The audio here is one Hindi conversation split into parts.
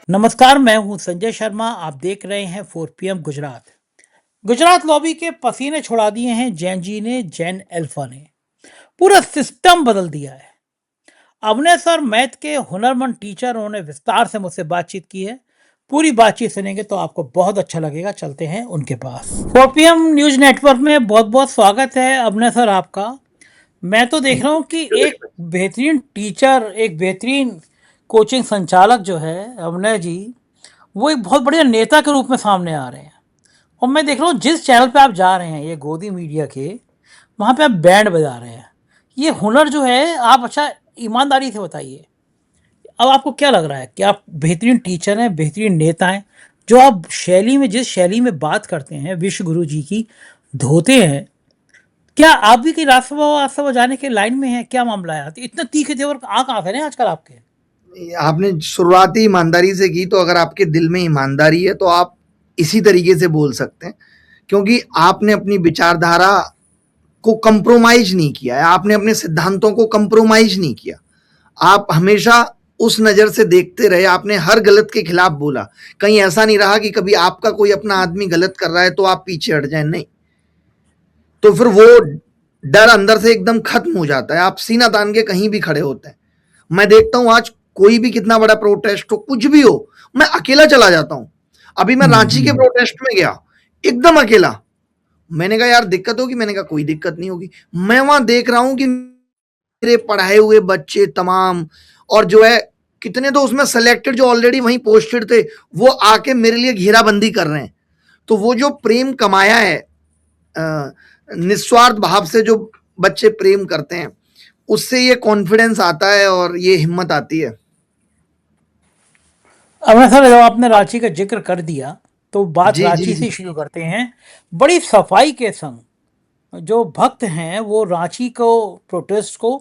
नमस्कार, मैं हूं संजय शर्मा। आप देख रहे हैं 4 PM गुजरात। गुजरात लॉबी के पसीने छुड़ा दिए हैं जैन जी ने, जैन अल्फा ने। पूरा सिस्टम बदल दिया है। अवने सर मैथ के हुनरमंद टीचर, उन्होंने विस्तार से मुझसे बातचीत की है। पूरी बातचीत सुनेंगे तो आपको बहुत अच्छा लगेगा। चलते हैं उनके पास। 4 PM न्यूज नेटवर्क में बहुत बहुत स्वागत है अवने सर आपका। मैं तो देख रहा हूँ कि एक बेहतरीन टीचर, एक बेहतरीन कोचिंग संचालक जो है अवनय जी, वो एक बहुत बढ़िया नेता के रूप में सामने आ रहे हैं। और मैं देख रहा हूँ जिस चैनल पे आप जा रहे हैं, ये गोदी मीडिया के, वहाँ पे आप बैंड बजा रहे हैं। ये हुनर जो है, आप अच्छा ईमानदारी से बताइए, अब आपको क्या लग रहा है कि आप बेहतरीन टीचर हैं, बेहतरीन नेता हैं, जो आप शैली में, जिस शैली में बात करते हैं, विश्व गुरु जी की धोते हैं, क्या आप भी कहीं राजसभा जाने के लाइन में हैं? क्या मामला है? इतना तीखे तेवर आ कहाँ से रहे हैं आजकल आपके? आपने शुरुआत ही ईमानदारी से की, तो अगर आपके दिल में ईमानदारी है तो आप इसी तरीके से बोल सकते हैं, क्योंकि आपने अपनी विचारधारा को कंप्रोमाइज नहीं किया है, आपने अपने सिद्धांतों को कंप्रोमाइज नहीं किया। आप हमेशा उस नजर से देखते रहे, आपने हर गलत के खिलाफ बोला। कहीं ऐसा नहीं रहा कि कभी आपका कोई अपना आदमी गलत कर रहा है तो आप पीछे हट जाए, नहीं। तो फिर वो डर अंदर से एकदम खत्म हो जाता है, आप सीना तान के कहीं भी खड़े होते हैं। मैं देखता हूं आज कोई भी कितना बड़ा प्रोटेस्ट हो, कुछ भी हो, मैं अकेला चला जाता हूं। अभी मैं रांची के प्रोटेस्ट में गया, एकदम अकेला। मैंने कहा यार दिक्कत होगी, मैंने कहा कोई दिक्कत नहीं होगी। मैं वहां देख रहा हूं कि मेरे पढ़ाए हुए बच्चे तमाम, और जो है कितने तो उसमें सेलेक्टेड जो ऑलरेडी वहीं पोस्टेड थे, वो आके मेरे लिए घेराबंदी कर रहे हैं। तो वो जो प्रेम कमाया है, निस्वार्थ भाव से जो बच्चे प्रेम करते हैं, उससे ये कॉन्फिडेंस आता है और ये हिम्मत आती है। अब ना सर, जब आपने रांची का जिक्र कर दिया तो बात जी जी रांची जी। से शुरू करते हैं। बड़ी सफाई के संग जो भक्त हैं वो रांची को, प्रोटेस्ट को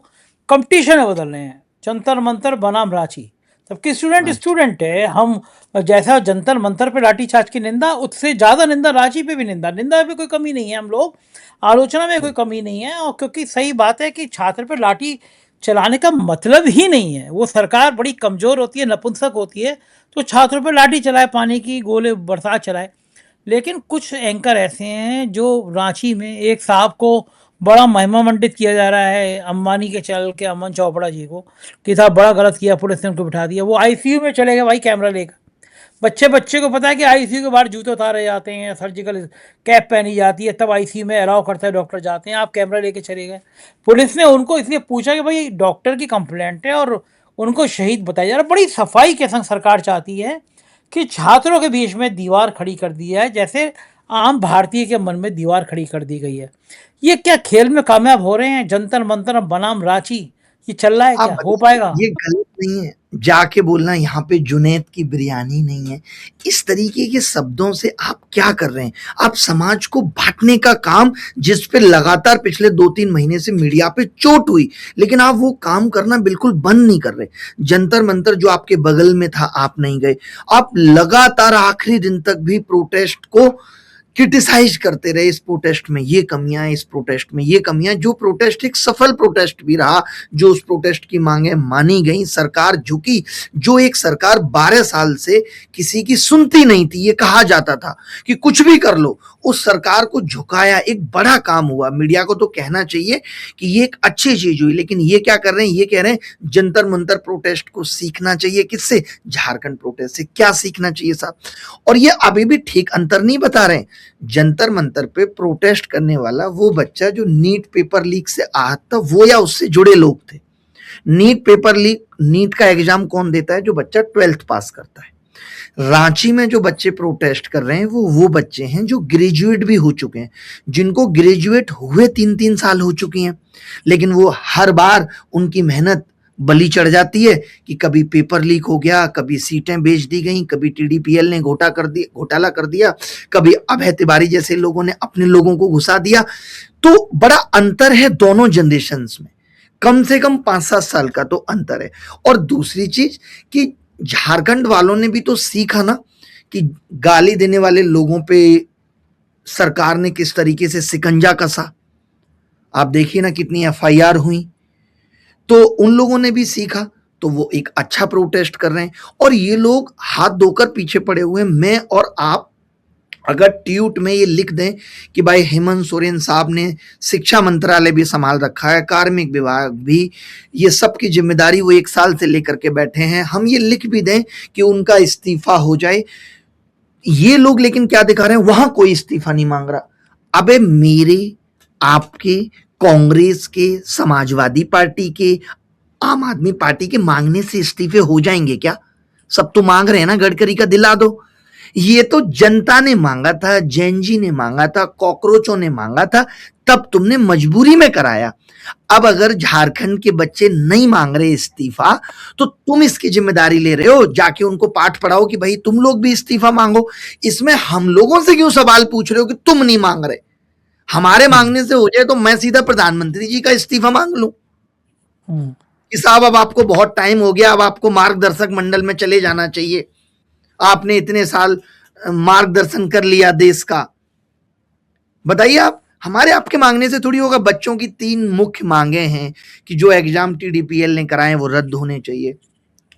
कंपटीशन में बदल रहे हैं। जंतर मंतर बनाम रांची, सबके स्टूडेंट अच्छा। स्टूडेंट है। हम जैसा जंतर मंतर पे लाठीचार्ज की निंदा, उससे ज़्यादा निंदा रांची पे भी, निंदा में कोई कमी नहीं है। हम लोग आलोचना में कोई कमी नहीं है। और क्योंकि सही बात है कि छात्र पे लाठी चलाने का मतलब ही नहीं है। वो सरकार बड़ी कमज़ोर होती है, नपुंसक होती है, तो छात्रों पे लाठी चलाए, पानी की गोले बरसात चलाए। लेकिन कुछ एंकर ऐसे हैं जो रांची में एक साहब को बड़ा महिमा मंडित किया जा रहा है, अंबानी के चैनल के अमन चोपड़ा जी को, कि साहब बड़ा गलत किया, पुलिस ने उनको बिठा दिया। वो आईसीयू में चले गए भाई कैमरा लेकर। बच्चे बच्चे को पता है कि आईसीयू के बाहर जूते उतारे जाते हैं, सर्जिकल कैप पहनी जाती है, तब आईसीयू में अलाउ करता है, डॉक्टर जाते हैं। आप कैमरा लेके चले गए। पुलिस ने उनको इसलिए पूछा कि भाई डॉक्टर की कंप्लेंट है, और उनको शहीद बताया जा रहा है। बड़ी सफाई के संग सरकार चाहती है कि छात्रों के बीच में दीवार खड़ी कर दी है, जैसे आम भारतीय के मन में दीवार खड़ी कर दी गई है। ये क्या खेल में कामयाब हो रहे हैं? जंतर मंतर बनाम रांची, ये चल रहा है, आप क्या हो बताइए, पाएगा? ये गलत नहीं है जाके बोलना यहाँ पे जुनैद की बिरयानी नहीं है। इस तरीके के शब्दों से आप क्या कर रहे हैं? आप समाज को बांटने का काम, जिस पे लगातार पिछले 2-3 महीने से मीडिया पे चोट हुई, लेकिन आप वो काम करना बिल्कुल बंद नहीं कर रहे। जंतर मंतर जो आपके बगल में था, आप नहीं गए। आप लगातार आखिरी दिन तक भी प्रोटेस्ट को क्रिटिसाइज करते रहे। इस प्रोटेस्ट में ये कमियां, इस प्रोटेस्ट में ये कमियां। जो प्रोटेस्ट एक सफल प्रोटेस्ट भी रहा, जो उस प्रोटेस्ट की मांगे मानी गई, सरकार झुकी। जो एक सरकार 12 साल से किसी की सुनती नहीं थी, ये कहा जाता था कि कुछ भी कर लो, उस सरकार को झुकाया, एक बड़ा काम हुआ। मीडिया को तो कहना चाहिए कि ये एक अच्छी चीज हुई, लेकिन ये क्या कर रहे हैं? ये कह रहे हैं जंतर मंतर प्रोटेस्ट को सीखना चाहिए। किससे? झारखंड प्रोटेस्ट से। क्या सीखना चाहिए साहब? और ये अभी भी ठीक अंतर नहीं बता रहे हैं। जंतर मंतर पे प्रोटेस्ट करने वाला वो बच्चा जो नीट पेपर लीक से आहत था, वो या उससे जुड़े लोग थे। नीट पेपर लीक, नीट का एग्जाम कौन देता है? जो बच्चा 12th पास करता है। रांची में जो बच्चे प्रोटेस्ट कर रहे हैं, वो बच्चे हैं जो ग्रेजुएट भी हो चुके हैं, जिनको ग्रेजुएट हुए 3-3 साल हो चुकी हैं, लेकिन वो हर बार उनकी मेहनत बलि चढ़ जाती है कि कभी पेपर लीक हो गया, कभी सीटें बेच दी गई, कभी टीडीपीएल ने घोटाला कर दिया, कभी अभय तिवारी जैसे लोगों ने अपने लोगों को घुसा दिया। तो बड़ा अंतर है दोनों जनरेशन्स में, कम से कम 5-7 साल का तो अंतर है। और दूसरी चीज कि झारखंड वालों ने भी तो सीखा ना कि गाली देने वाले लोगों पे सरकार ने किस तरीके से शिकंजा कसा। आप देखिए ना कितनी एफआईआर हुई। तो उन लोगों ने भी सीखा। तो वो एक अच्छा प्रोटेस्ट कर रहे हैं, और ये लोग हाथ धोकर पीछे पड़े हुए हैं। मैं और आप अगर ट्वीट में ये लिख दें कि भाई हेमंत सोरेन साहब ने शिक्षा मंत्रालय भी संभाल रखा है, कार्मिक विभाग भी, ये सब की जिम्मेदारी वो 1 साल से लेकर के बैठे हैं, हम ये लिख भी दें कि उनका इस्तीफा हो जाए, ये लोग लेकिन क्या दिखा रहे हैं, वहां कोई इस्तीफा नहीं मांग रहा। अबे मेरे, आपके, कांग्रेस के, समाजवादी पार्टी के, आम आदमी पार्टी के मांगने से इस्तीफे हो जाएंगे क्या? सब तो मांग रहे हैं ना, गडकरी का दिला दो। ये तो जनता ने मांगा था, जैन जी ने मांगा था, कॉकरोचों ने मांगा था, तब तुमने मजबूरी में कराया। अब अगर झारखंड के बच्चे नहीं मांग रहे इस्तीफा, तो तुम इसकी जिम्मेदारी ले रहे हो, जाके उनको पाठ पढ़ाओ कि भाई तुम लोग भी इस्तीफा मांगो। इसमें हम लोगों से क्यों सवाल पूछ रहे हो कि तुम नहीं मांग रहे? हमारे मांगने से हो जाए तो मैं सीधा प्रधानमंत्री जी का इस्तीफा मांग लूं कि साहब अब आपको बहुत टाइम हो गया, अब आपको मार्गदर्शक मंडल में चले जाना चाहिए, आपने इतने साल मार्गदर्शन कर लिया देश का। बताइए आप, हमारे आपके मांगने से थोड़ी होगा। बच्चों की 3 मुख्य मांगे हैं कि जो एग्जाम टीडीपीएल ने कराए वो रद्द होने चाहिए।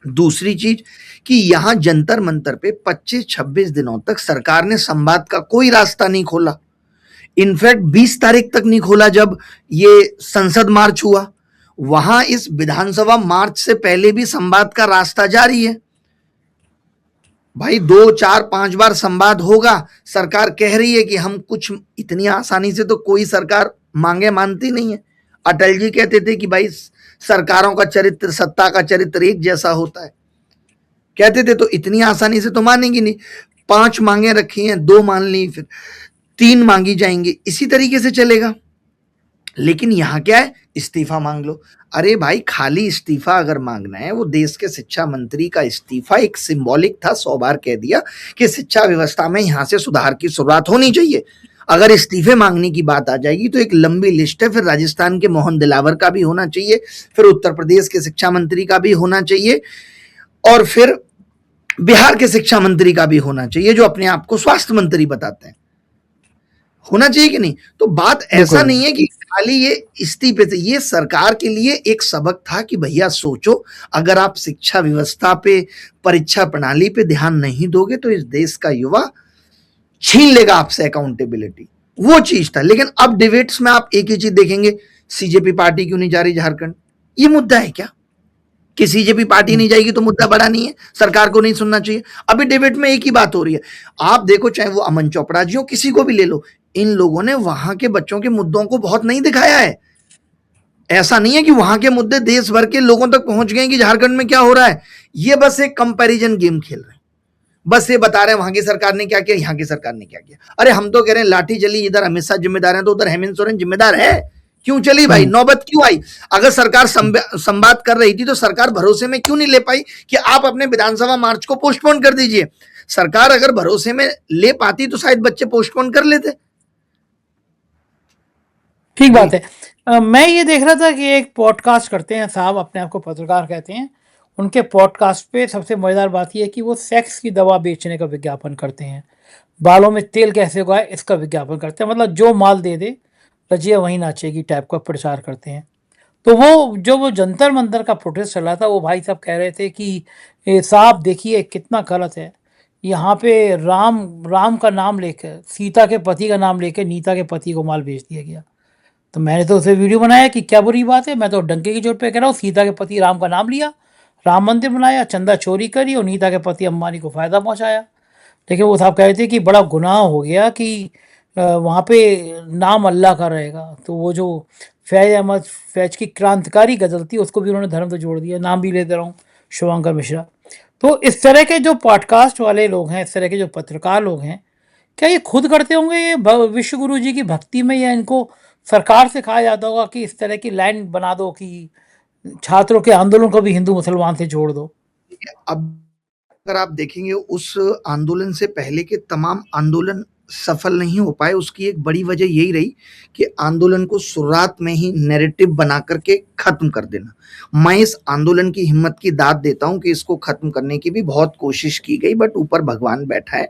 दूसरी चीज कि यहां जंतर मंतर पे 25-26 दिनों तक सरकार ने संवाद का कोई रास्ता नहीं खोला। इनफैक्ट 20 तारीख तक नहीं खोला जब ये संसद मार्च हुआ। वहां इस विधानसभा मार्च से पहले भी संवाद का रास्ता जारी है। भाई 2, 4, 5 बार संवाद होगा। सरकार कह रही है कि हम कुछ, इतनी आसानी से तो कोई सरकार मांगे मानती नहीं है। अटल जी कहते थे कि भाई सरकारों का चरित्र, सत्ता का चरित्र एक जैसा होता है, कहते थे, तो इतनी आसानी से तो मानेंगी नहीं। 5 मांगे रखी हैं, 2 मान ली, फिर 3 मांगी जाएंगी, इसी तरीके से चलेगा। लेकिन यहां क्या है, इस्तीफा मांग लो। अरे भाई खाली इस्तीफा अगर मांगना है, वो देश के शिक्षा मंत्री का इस्तीफा एक सिंबॉलिक था, 100 बार कह दिया कि शिक्षा व्यवस्था में यहां से सुधार की शुरुआत होनी चाहिए। अगर इस्तीफे मांगने की बात आ जाएगी तो एक लंबी लिस्ट है। फिर राजस्थान के मोहन दिलावर का भी होना चाहिए, फिर उत्तर प्रदेश के शिक्षा मंत्री का भी होना चाहिए, और फिर बिहार के शिक्षा मंत्री का भी होना चाहिए, जो अपने आप को स्वास्थ्य मंत्री बताते हैं। होना चाहिए कि नहीं? तो बात ऐसा नहीं है कि खाली ये इस्तीफे से, ये सरकार के लिए एक सबक था कि भैया सोचो, अगर आप शिक्षा व्यवस्था पे, परीक्षा प्रणाली पे ध्यान नहीं दोगे तो इस देश का युवा छीन लेगा आपसे अकाउंटेबिलिटी। वो चीज था। लेकिन अब डिबेट्स में आप एक ही चीज देखेंगे, सीजेपी पार्टी क्यों नहीं जा रही झारखंड? ये मुद्दा है क्या कि सीजेपी पार्टी नहीं जाएगी तो मुद्दा बड़ा नहीं है, सरकार को नहीं सुनना चाहिए? अभी डिबेट में एक ही बात हो रही है। आप देखो, चाहे वो अमन चोपड़ा जी हो, किसी को भी ले लो, इन लोगों ने वहां के बच्चों के मुद्दों को बहुत नहीं दिखाया है। ऐसा नहीं है कि वहां के मुद्दे देश भर के लोगों तक पहुंच गए कि झारखंड में क्या हो रहा है। ये बस एक कंपैरिजन गेम खेल रहे हैं, बस ये बता रहे हैं वहां की सरकार ने क्या किया, यहाँ की सरकार ने क्या किया। अरे हम तो कह रहे हैं लाठी चली, इधर अमित शाह जिम्मेदार है तो उधर हेमंत सोरेन जिम्मेदार है। क्यों चली भाई, नौबत क्यों आई? अगर सरकार संवाद कर रही थी तो सरकार भरोसे में क्यों नहीं ले पाई कि आप अपने विधानसभा मार्च को पोस्टपोन कर दीजिए? सरकार अगर भरोसे में ले पाती तो शायद बच्चे पोस्टपोन कर लेते। ठीक बात है। मैं ये देख रहा था कि एक पॉडकास्ट करते हैं साहब, अपने आप को पत्रकार कहते हैं। उनके पॉडकास्ट पे सबसे मज़ेदार बात यह है कि वो सेक्स की दवा बेचने का विज्ञापन करते हैं, बालों में तेल कैसे उगाए इसका विज्ञापन करते हैं। मतलब जो माल दे दे रजिया वहीं नाचेगी टाइप का प्रचार करते हैं। तो वो जंतर मंतर का प्रोटेस्ट चला था, वो भाई साहब कह रहे थे कि साहब देखिए कितना गलत है, यहाँ पे राम का नाम लेकर, सीता के पति का नाम लेकर नीता के पति को माल बेच दिया गया। तो मैंने तो उसे वीडियो बनाया कि क्या बुरी बात है, मैं तो डंके की चोट पे कह रहा हूँ, सीता के पति राम का नाम लिया, राम मंदिर बनाया, चंदा चोरी करी और नीता के पति अंबानी को फ़ायदा पहुँचाया। लेकिन वो साहब कह रहे थे कि बड़ा गुनाह हो गया कि वहाँ पे नाम अल्लाह का रहेगा। तो वो जो फैज़ अहमद फैज़ की क्रांतिकारी गज़ल थी उसको भी उन्होंने धर्म से जोड़ दिया। नाम भी ले दे रहा हूँ, शुभंकर मिश्रा। तो इस तरह के जो पॉडकास्ट वाले लोग हैं, इस तरह के जो पत्रकार लोग हैं, क्या ये खुद करते होंगे ये विश्व गुरु जी की भक्ति में, या इनको सरकार से कहा जाता होगा कि इस तरह की लाइन बना दो कि छात्रों के आंदोलन को भी हिंदू मुसलमान से जोड़ दो? अब अगर आप देखेंगे उस आंदोलन से पहले के तमाम आंदोलन सफल नहीं हो पाए, उसकी एक बड़ी वजह यही रही कि आंदोलन को शुरुआत में ही नैरेटिव बना करके खत्म कर देना। मैं इस आंदोलन की हिम्मत की दाद देता हूं कि इसको खत्म करने की भी बहुत कोशिश की गई, बट ऊपर भगवान बैठा है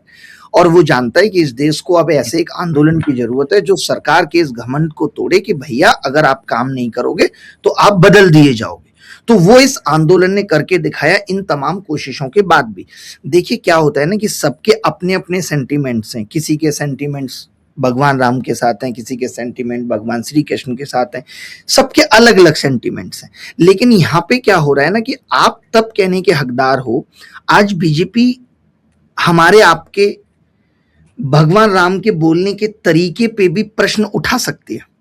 और वो जानता है कि इस देश को अब ऐसे एक आंदोलन की जरूरत है जो सरकार के इस घमंड को तोड़े कि भैया अगर आप काम नहीं करोगे तो आप बदल दिए जाओगे। तो वो इस आंदोलन ने करके दिखाया इन तमाम कोशिशों के बाद भी। देखिए क्या होता है ना कि सबके अपने अपने सेंटिमेंट्स हैं, किसी के सेंटिमेंट्स भगवान राम के साथ हैं, किसी के सेंटिमेंट भगवान श्री कृष्ण के साथ हैं, सबके अलग अलग सेंटिमेंट्स हैं। लेकिन यहाँ पे क्या हो रहा है ना कि आप तब कहने के हकदार हो, आज बीजेपी हमारे आपके भगवान राम के बोलने के तरीके पे भी प्रश्न उठा सकती है।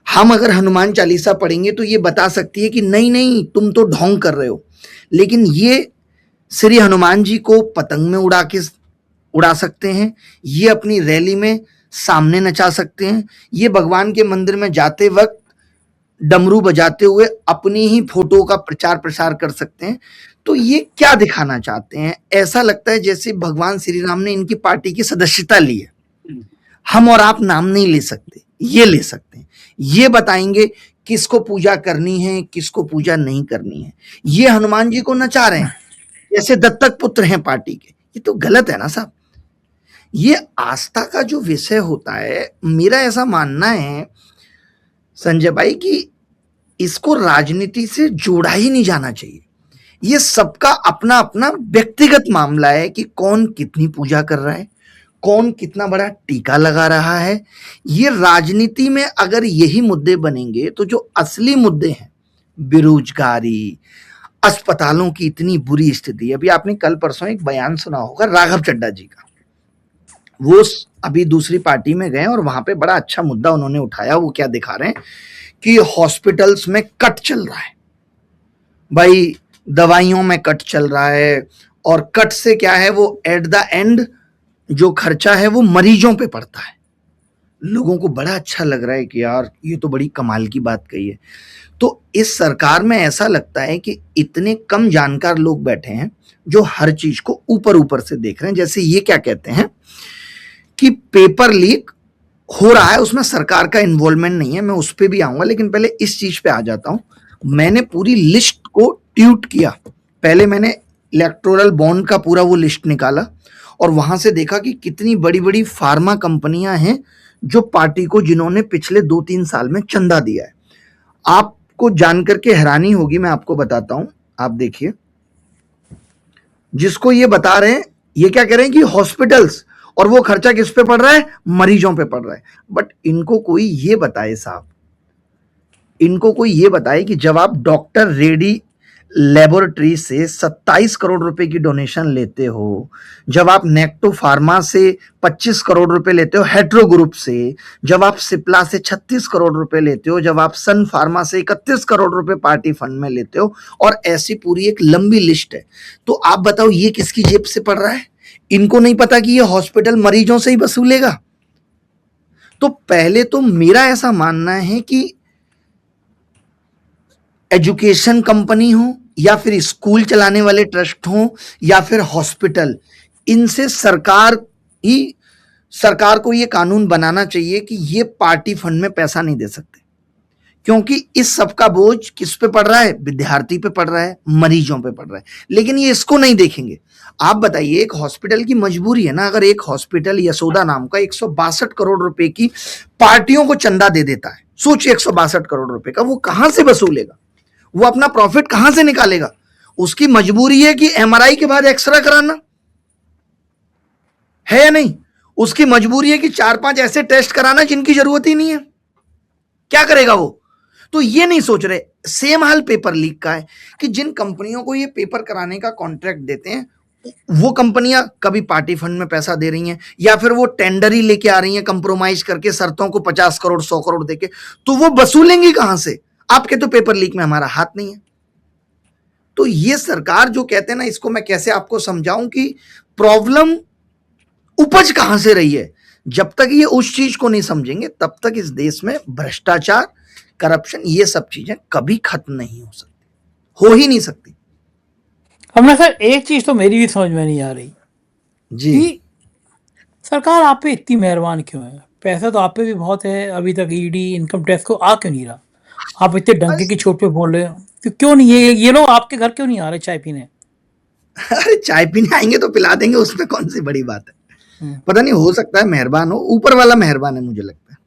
हम अगर हनुमान चालीसा पढ़ेंगे तो ये बता सकती है कि नहीं नहीं तुम तो ढोंग कर रहे हो, लेकिन ये श्री हनुमान जी को पतंग में उड़ा सकते हैं, ये अपनी रैली में सामने नचा सकते हैं, ये भगवान के मंदिर में जाते वक्त डमरू बजाते हुए अपनी ही फोटो का प्रचार प्रसार कर सकते हैं। तो ये क्या दिखाना चाहते हैं? ऐसा लगता है जैसे भगवान श्री राम ने इनकी पार्टी की सदस्यता ली है। हम और आप नाम नहीं ले सकते, ये ले सकते हैं, ये बताएंगे किसको पूजा करनी है, किसको पूजा नहीं करनी है। ये हनुमान जी को नचा रहे हैं जैसे दत्तक पुत्र हैं पार्टी के, ये तो गलत है ना साहब। ये आस्था का जो विषय होता है, मेरा ऐसा मानना है संजय भाई कि इसको राजनीति से जोड़ा ही नहीं जाना चाहिए। ये सबका अपना अपना व्यक्तिगत मामला है कि कौन कितनी पूजा कर रहा है, कौन कितना बड़ा टीका लगा रहा है। ये राजनीति में अगर यही मुद्दे बनेंगे तो जो असली मुद्दे हैं, बेरोजगारी, अस्पतालों की इतनी बुरी स्थिति, अभी आपने कल परसों एक बयान सुना होगा राघव चड्ढा जी का, वो अभी दूसरी पार्टी में गए और वहां पे बड़ा अच्छा मुद्दा उन्होंने उठाया। वो क्या दिखा रहे हैं कि हॉस्पिटल्स में कट चल रहा है भाई, दवाइयों में कट चल रहा है, और कट से क्या है, वो एट द एंड जो खर्चा है वो मरीजों पे पड़ता है। लोगों को बड़ा अच्छा लग रहा है कि यार ये तो बड़ी कमाल की बात कही है। तो इस सरकार में ऐसा लगता है कि इतने कम जानकार लोग बैठे हैं जो हर चीज को ऊपर ऊपर से देख रहे हैं। जैसे ये क्या कहते हैं कि पेपर लीक हो रहा है, उसमें सरकार का इन्वॉल्वमेंट नहीं है, मैं उस पर भी आऊंगा, लेकिन पहले इस चीज पे आ जाता हूं। मैंने पूरी लिस्ट को ट्यूट किया, पहले मैंने इलेक्टोरल बॉन्ड का पूरा वो लिस्ट निकाला और वहां से देखा कि कितनी बड़ी बड़ी फार्मा कंपनियां हैं जो पार्टी को, जिन्होंने पिछले 2-3 साल में चंदा दिया है। आपको जानकर के हैरानी होगी, मैं आपको बताता हूं, आप देखिए, जिसको ये बता रहे हैं, ये क्या कह रहे हैं कि हॉस्पिटल्स, और वो खर्चा किस पे पड़ रहा है, मरीजों पे पड़ रहा है। बट इनको कोई ये बताए साहब, इनको कोई ये बताए कि जब आप डॉक्टर रेड्डी लेबोरेटरी से 27 करोड़ रुपए की डोनेशन लेते हो, जब आप नेक्टो फार्मा से 25 करोड़ रुपए लेते हो हेट्रो ग्रुप से, जब आप सिप्ला से 36 करोड़ रुपए लेते हो, जब आप सन फार्मा से 31 करोड़ रुपए पार्टी फंड में लेते हो, और ऐसी पूरी एक लंबी लिस्ट है, तो आप बताओ ये किसकी जेब से पड़ रहा है? इनको नहीं पता कि ये हॉस्पिटल मरीजों से ही वसूलेगा। तो पहले तो मेरा ऐसा मानना है कि एजुकेशन कंपनी हो, या फिर स्कूल चलाने वाले ट्रस्ट हो, या फिर हॉस्पिटल, इनसे सरकार को ये कानून बनाना चाहिए कि ये पार्टी फंड में पैसा नहीं दे सकते, क्योंकि इस सब का बोझ किस पे पड़ रहा है, विद्यार्थी पे पड़ रहा है, मरीजों पे पड़ रहा है। लेकिन ये इसको नहीं देखेंगे। आप बताइए, एक हॉस्पिटल की मजबूरी है ना, अगर एक हॉस्पिटल यशोदा नाम का 162 करोड़ रुपए की पार्टियों को चंदा दे देता है, सोचिए 162 करोड़ रुपए का, वो कहां से वसूलेगा? वो अपना प्रॉफिट कहां से निकालेगा? उसकी मजबूरी है कि एमआरआई के बाद एक्सरे कराना है या नहीं? उसकी मजबूरी है कि 4-5 ऐसे टेस्ट कराना जिनकी जरूरत ही नहीं है। क्या करेगा वो? तो ये नहीं सोच रहे। सेम हाल पेपर लीक का है कि जिन कंपनियों को ये पेपर कराने का कॉन्ट्रैक्ट देते हैं, वो कंपनियां कभी पार्टी फंड में पैसा दे रही हैं, या फिर वो टेंडर ही लेके आ रही हैं कंप्रोमाइज करके, शर्तों को 50 करोड़ 100 करोड़ देके। तो वो वसूलेंगी कहां से? आपके तो पेपर लीक में हमारा हाथ नहीं है। तो ये सरकार जो कहते हैं ना, इसको मैं कैसे आपको समझाऊं कि प्रॉब्लम उपज कहां से रही है। जब तक ये उस चीज को नहीं समझेंगे, तब तक इस देश में भ्रष्टाचार, करप्शन, ये सब चीजें कभी खत्म नहीं हो सकती, हो ही नहीं सकती। हमने सर एक चीज तो मेरी भी समझ में नहीं आ रही जी कि सरकार आप पे इतनी मेहरबान क्यों है? पैसा तो आप पे भी बहुत है, अभी तक ईडी इनकम टैक्स को आ क्यों नहीं रहा? आप इतने डंके की चोट पे बोल रहे हो, तो क्यों नहीं ये लोग आपके घर क्यों नहीं आ रहे चाय पीने? अरे चाय पीने आएंगे तो पिला देंगे, उसमें कौन सी बड़ी बात है। हम्म। पता नहीं, हो सकता है मेहरबान हो, ऊपर वाला मेहरबान है मुझे लगता है।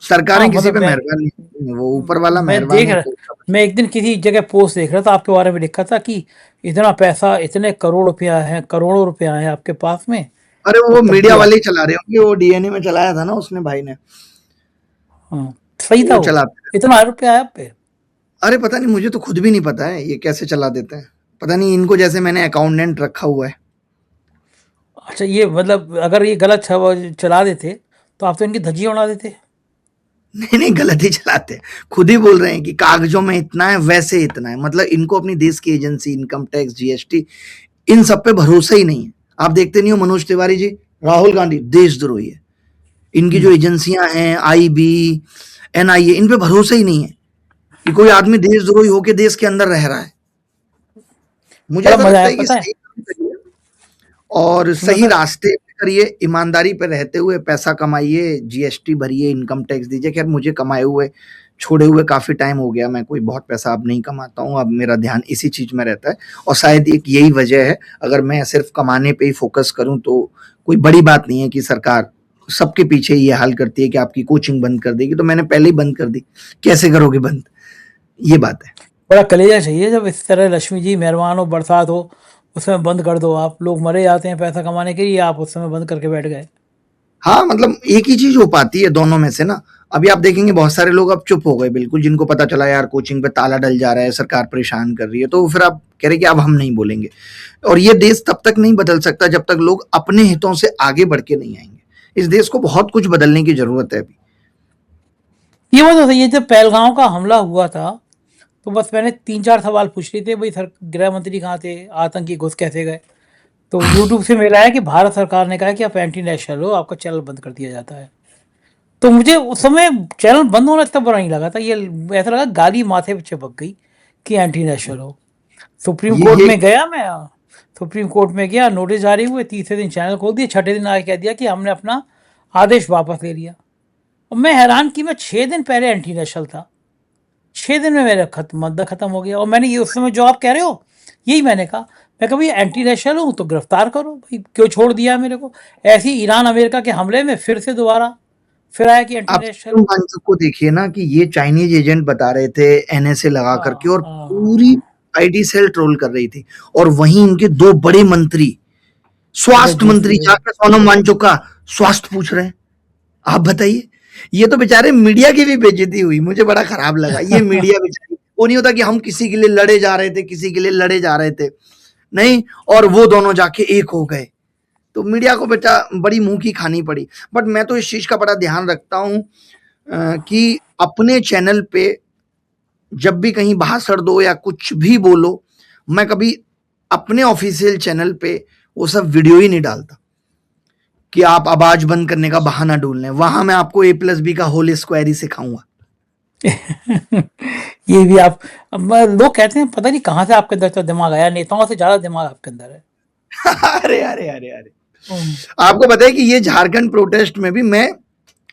सरकारें हाँ किसी मतलब पे मेहरबान नहीं होती हैं, वो ऊपर वाला मैं मेहरबान देख है रहा तो सब। मैं एक दिन किसी जगह पोस्ट देख रहा था, आपके बारे में लिखा था कि इतना पैसा, इतने करोड़ रुपया है, करोड़ों रुपया है आपके पास में, अरे वो और तब भी मीडिया आप। वाले ही चला रहे होंगे, वो डीएनए में चलाया था ना उसने भाई ने, हाँ, सही था वो वो। चलाते हैं। इतना रुपया है आप पे। अरे पता नहीं, मुझे तो खुद भी नहीं पता है ये कैसे चला देते हैं। पता नहीं इनको जैसे मैंने अकाउंटेंट रखा हुआ है। अच्छा, ये मतलब अगर ये गलत चला देते तो आप तो इनकी धज्जियां उड़ा देते। नहीं नहीं, गलत ही चलाते हैं। खुद ही बोल रहे हैं कि कागजों में इतना है, वैसे इतना है। मतलब इनको अपनी देश की एजेंसी, इनकम टैक्स, जीएसटी, इन सब पे भरोसा ही नहीं है। आप देखते नहीं हो मनोज तिवारी जी, राहुल गांधी देशद्रोही है। इनकी जो हम्म, एजेंसियां हैं, आईबी, एनआईए, इन पे भरोसा ही नहीं है कि कोई आदमी देशद्रोही होकर देश के अंदर रह रहा है। मुझे बड़ा ऐसा मजा लगता आया है कि पता है। सही काम करिए और सुनो सही सर। रास्ते पे करिए, ईमानदारी पे रहते हुए पैसा कमाइए, जीएसटी भरिए, इनकम टैक्स दीजिए। खैर मुझे कमाए हुए छोड़े हुए काफ़ी टाइम हो गया, मैं कोई बहुत पैसा अब नहीं कमाता हूँ, अब मेरा ध्यान इसी चीज़ में रहता है और शायद एक यही वजह है। अगर मैं सिर्फ कमाने पे ही फोकस करूँ तो कोई बड़ी बात नहीं है कि सरकार सबके पीछे ये हाल करती है कि आपकी कोचिंग बंद कर देगी, तो मैंने पहले ही बंद कर दी। कैसे करोगे बंद? ये बात है। बड़ा कलेजा चाहिए जब इस तरह लक्ष्मी जी मेहरबान हो, बरसात हो, उस समय बंद कर दो। आप लोग मरे जाते हैं पैसा कमाने के लिए, आप उस समय बंद करके बैठ गए। हाँ, मतलब एक ही चीज़ हो पाती है दोनों में से ना। अभी आप देखेंगे बहुत सारे लोग अब चुप हो गए बिल्कुल, जिनको पता चला यार कोचिंग पे ताला डल जा रहा है, सरकार परेशान कर रही है, तो फिर आप कह रहे कि अब हम नहीं बोलेंगे। और ये देश तब तक नहीं बदल सकता जब तक लोग अपने हितों से आगे बढ़ के नहीं आएंगे। इस देश को बहुत कुछ बदलने की जरूरत है अभी। ये बात तो सही है। जब पहलगांव का हमला हुआ था तो बस मैंने 3-4 सवाल पूछ लिए थे, भाई सर गृह मंत्री कहाँ थे, आतंकी घुस कैसे गए। तो यूट्यूब से मेरा है कि भारत सरकार ने कहा है कि आप एंटी नेशनल हो, आपका चैनल बंद कर दिया जाता है। तो मुझे उस समय चैनल बंद होना इतना बुरा नहीं लगा था, ये ऐसा लगा गाली माथे पे चिपक गई कि एंटी नेशनल हो। सुप्रीम कोर्ट ये में गया मैं, सुप्रीम कोर्ट में गया, नोटिस जारी हुए, तीसरे दिन चैनल खोल दिया, छठे दिन आके कह दिया कि हमने अपना आदेश वापस ले लिया। और मैं हैरान कि मैं 6 दिन पहले एंटी नेशनल था, 6 दिन में मेरा मुद्दा खत्म हो गया। और मैंने ये उस समय जो आप कह रहे हो, यही मैंने कहा। मैं कभी एंटी नेशनल हूँ तो गिरफ्तार करो भाई, क्यों छोड़ दिया मेरे को। ऐसी ईरान अमेरिका के हमले में फिर से दोबारा फिर आया कि एंटी आप नेशनल सोनम हूँ। वांगचुक को देखिए ना कि ये चाइनीज एजेंट बता रहे थे एनएसए लगा करके, और पूरी हाँ, आईटी सेल ट्रोल कर रही थी। और वहीं इनके दो बड़े मंत्री, अरे स्वास्थ्य जोशी मंत्री, है। जाकर सोनम वांगचुक का स्वास्थ्य पूछ रहे हैं। आप बताइए, ये तो बेचारे मीडिया की भी बेइज्जती हुई, मुझे बड़ा खराब लगा। ये मीडिया बेचारी, वो नहीं होता कि हम किसी के लिए लड़े जा रहे थे, किसी के लिए लड़े जा रहे थे, नहीं, और वो दोनों जाके एक हो गए। तो मीडिया को बेटा बड़ी मुंह की खानी पड़ी। बट मैं तो इस चीज का बड़ा ध्यान रखता हूं कि अपने चैनल पे जब भी कहीं भाषण दो या कुछ भी बोलो, मैं कभी अपने ऑफिशियल चैनल पे वो सब वीडियो ही नहीं डालता कि आप आवाज बंद करने का बहाना ढूंढ लें। वहां मैं आपको A+B का होल स्क्वायर ही सिखाऊंगा। ये भी आप। लोग कहते हैं पता नहीं कहाँ से आपके अंदर तो दिमाग आया, नेताओं से ज्यादा दिमाग आपके अंदर है। अरे अरे अरे अरे, हम्म, आपको पता है कि ये झारखंड प्रोटेस्ट में भी मैं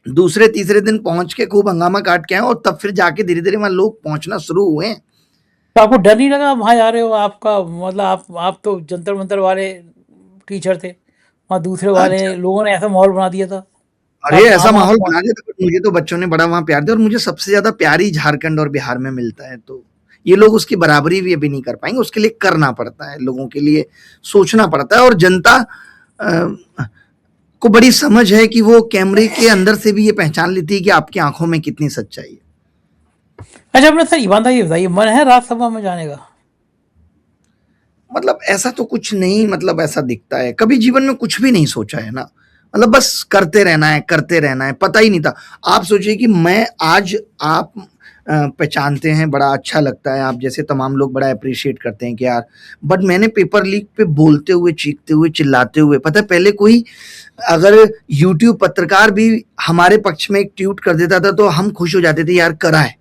दूसरे तीसरे दिन पहुंच के खूब हंगामा काट के आया, और तब फिर जाके धीरे धीरे वहां लोग पहुंचना शुरू हुए। तो आपको डर नहीं लगा वहां जा रहे हो? आपका मतलब आप तो जंतर मंतर वाले टीचर थे, वहाँ दूसरे वाले अच्छा, लोगों ने ऐसा माहौल बना दिया था। अरे आप ऐसा वहां माहौल पहुंच। बना दिया था, बट मुझे तो बच्चों ने बड़ा वहां प्यार दिया, और मुझे सबसे ज्यादा प्यार ही झारखंड और बिहार में मिलता है। तो ये लोग उसकी बराबरी भी अभी नहीं कर पाएंगे, उसके लिए करना पड़ता है, लोगों के लिए सोचना पड़ता है। और जनता को बड़ी समझ है कि वो कैमरे के अंदर से भी ये पहचान लेती है कि आपकी आंखों में कितनी सच्चाई है। अच्छा, अपने सर ईमानदारी बताइए, मन है राज्यसभा में जाने का? मतलब ऐसा तो कुछ नहीं, मतलब ऐसा दिखता है, कभी जीवन में कुछ भी नहीं सोचा है ना। मतलब बस करते रहना है, करते रहना है, पता ही नहीं था। आप सोचिए कि मैं आज, आप पहचानते हैं, बड़ा अच्छा लगता है, आप जैसे तमाम लोग बड़ा अप्रिशिएट करते हैं कि यार, बट मैंने पेपर लीक पे बोलते हुए, चीखते हुए, चिल्लाते हुए, पता है पहले कोई अगर यूट्यूब पत्रकार भी हमारे पक्ष में एक ट्वीट कर देता था तो हम खुश हो जाते थे, यार करा है।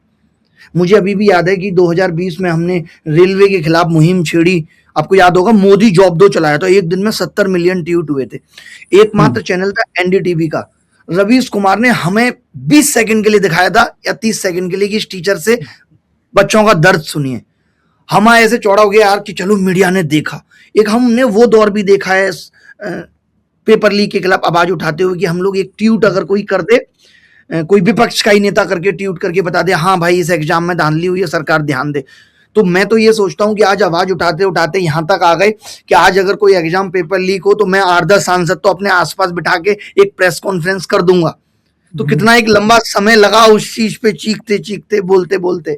मुझे अभी भी याद है कि 2020 में हमने रेलवे के खिलाफ मुहिम छेड़ी। आपको याद होगा, मोदी जॉब दो चलाया था, एक दिन में 70 मिलियन ट्वीट हुए थे। एकमात्र चैनल था एनडीटीवी का, रवीश कुमार ने हमें 20 सेकंड के लिए दिखाया था या 30 सेकंड के लिए कि इस टीचर से बच्चों का दर्द सुनिए। हम ऐसे चौड़ा हो गया यार कि चलो मीडिया ने देखा। एक हमने वो दौर भी देखा है पेपर लीक के खिलाफ आवाज उठाते हुए कि हम लोग एक ट्वीट अगर कोई कर दे कोई विपक्ष का ही नेता करके ट्वीट करके बता दे हाँ भाई इस एग्जाम में धांधली हुई है, सरकार ध्यान दे। तो मैं तो ये सोचता हूं कि आज आवाज उठाते उठाते यहां तक आ गए कि आज अगर कोई एग्जाम पेपर लीक हो तो मैं 8-10 सांसद तो अपने आसपास बिठा के एक प्रेस कॉन्फ्रेंस कर दूंगा। तो कितना एक लंबा समय लगा उस चीज पे चीखते चीखते बोलते बोलते।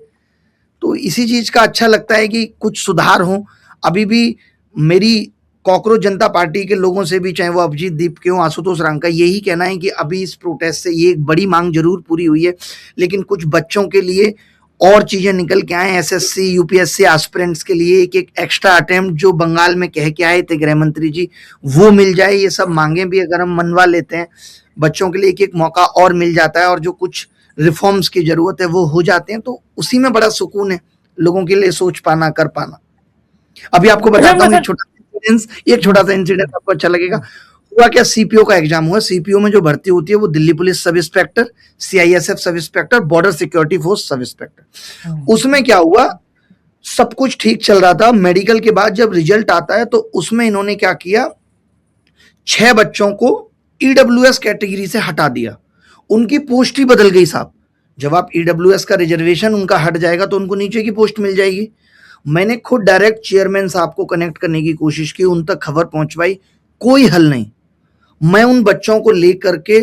तो इसी चीज का अच्छा लगता है कि कुछ सुधार हो। अभी भी मेरी कॉकरोच जनता पार्टी के लोगों से भी, चाहे वो अभिजीत दीप के हो, आशुतोष रांग का, यही कहना है कि अभी इस प्रोटेस्ट से ये एक बड़ी मांग जरूर पूरी हुई है, लेकिन कुछ बच्चों के लिए और चीजें निकल के आए। एसएससी यूपीएससी एस्पिरेंट्स के लिए एक एक एक्स्ट्रा अटेम्प्ट जो बंगाल में कह के आए थे गृह मंत्री जी, वो मिल जाए। ये सब मांगे भी अगर हम मनवा लेते हैं, बच्चों के लिए एक एक मौका और मिल जाता है और जो कुछ रिफॉर्म्स की जरूरत है वो हो जाते हैं, तो उसी में बड़ा सुकून है लोगों के लिए सोच पाना, कर पाना। अभी आपको बताता हूँ एक छोटा सा इंसिडेंट आपको अच्छा लगेगा। हुआ क्या, सीपीओ का एग्जाम हुआ। सीपीओ में जो भर्ती होती है वो Delhi police sub inspector, CISF sub inspector, border security force sub inspector. उसमें क्या हुआ, सब कुछ ठीक चल रहा था। मेडिकल के बाद जब रिजल्ट आता है तो उसमें इन्होंने क्या किया, 6 बच्चों को ईडब्ल्यूएस कैटेगरी से हटा दिया, उनकी पोस्ट ही बदल गई साहब। जब आप ईडब्ल्यूएस का रिजर्वेशन उनका हट जाएगा तो उनको नीचे की पोस्ट मिल जाएगी। मैंने खुद डायरेक्ट चेयरमैन साहब को कनेक्ट करने की कोशिश की, उन तक खबर पहुंचवाई, कोई हल नहीं। मैं उन बच्चों को लेकर के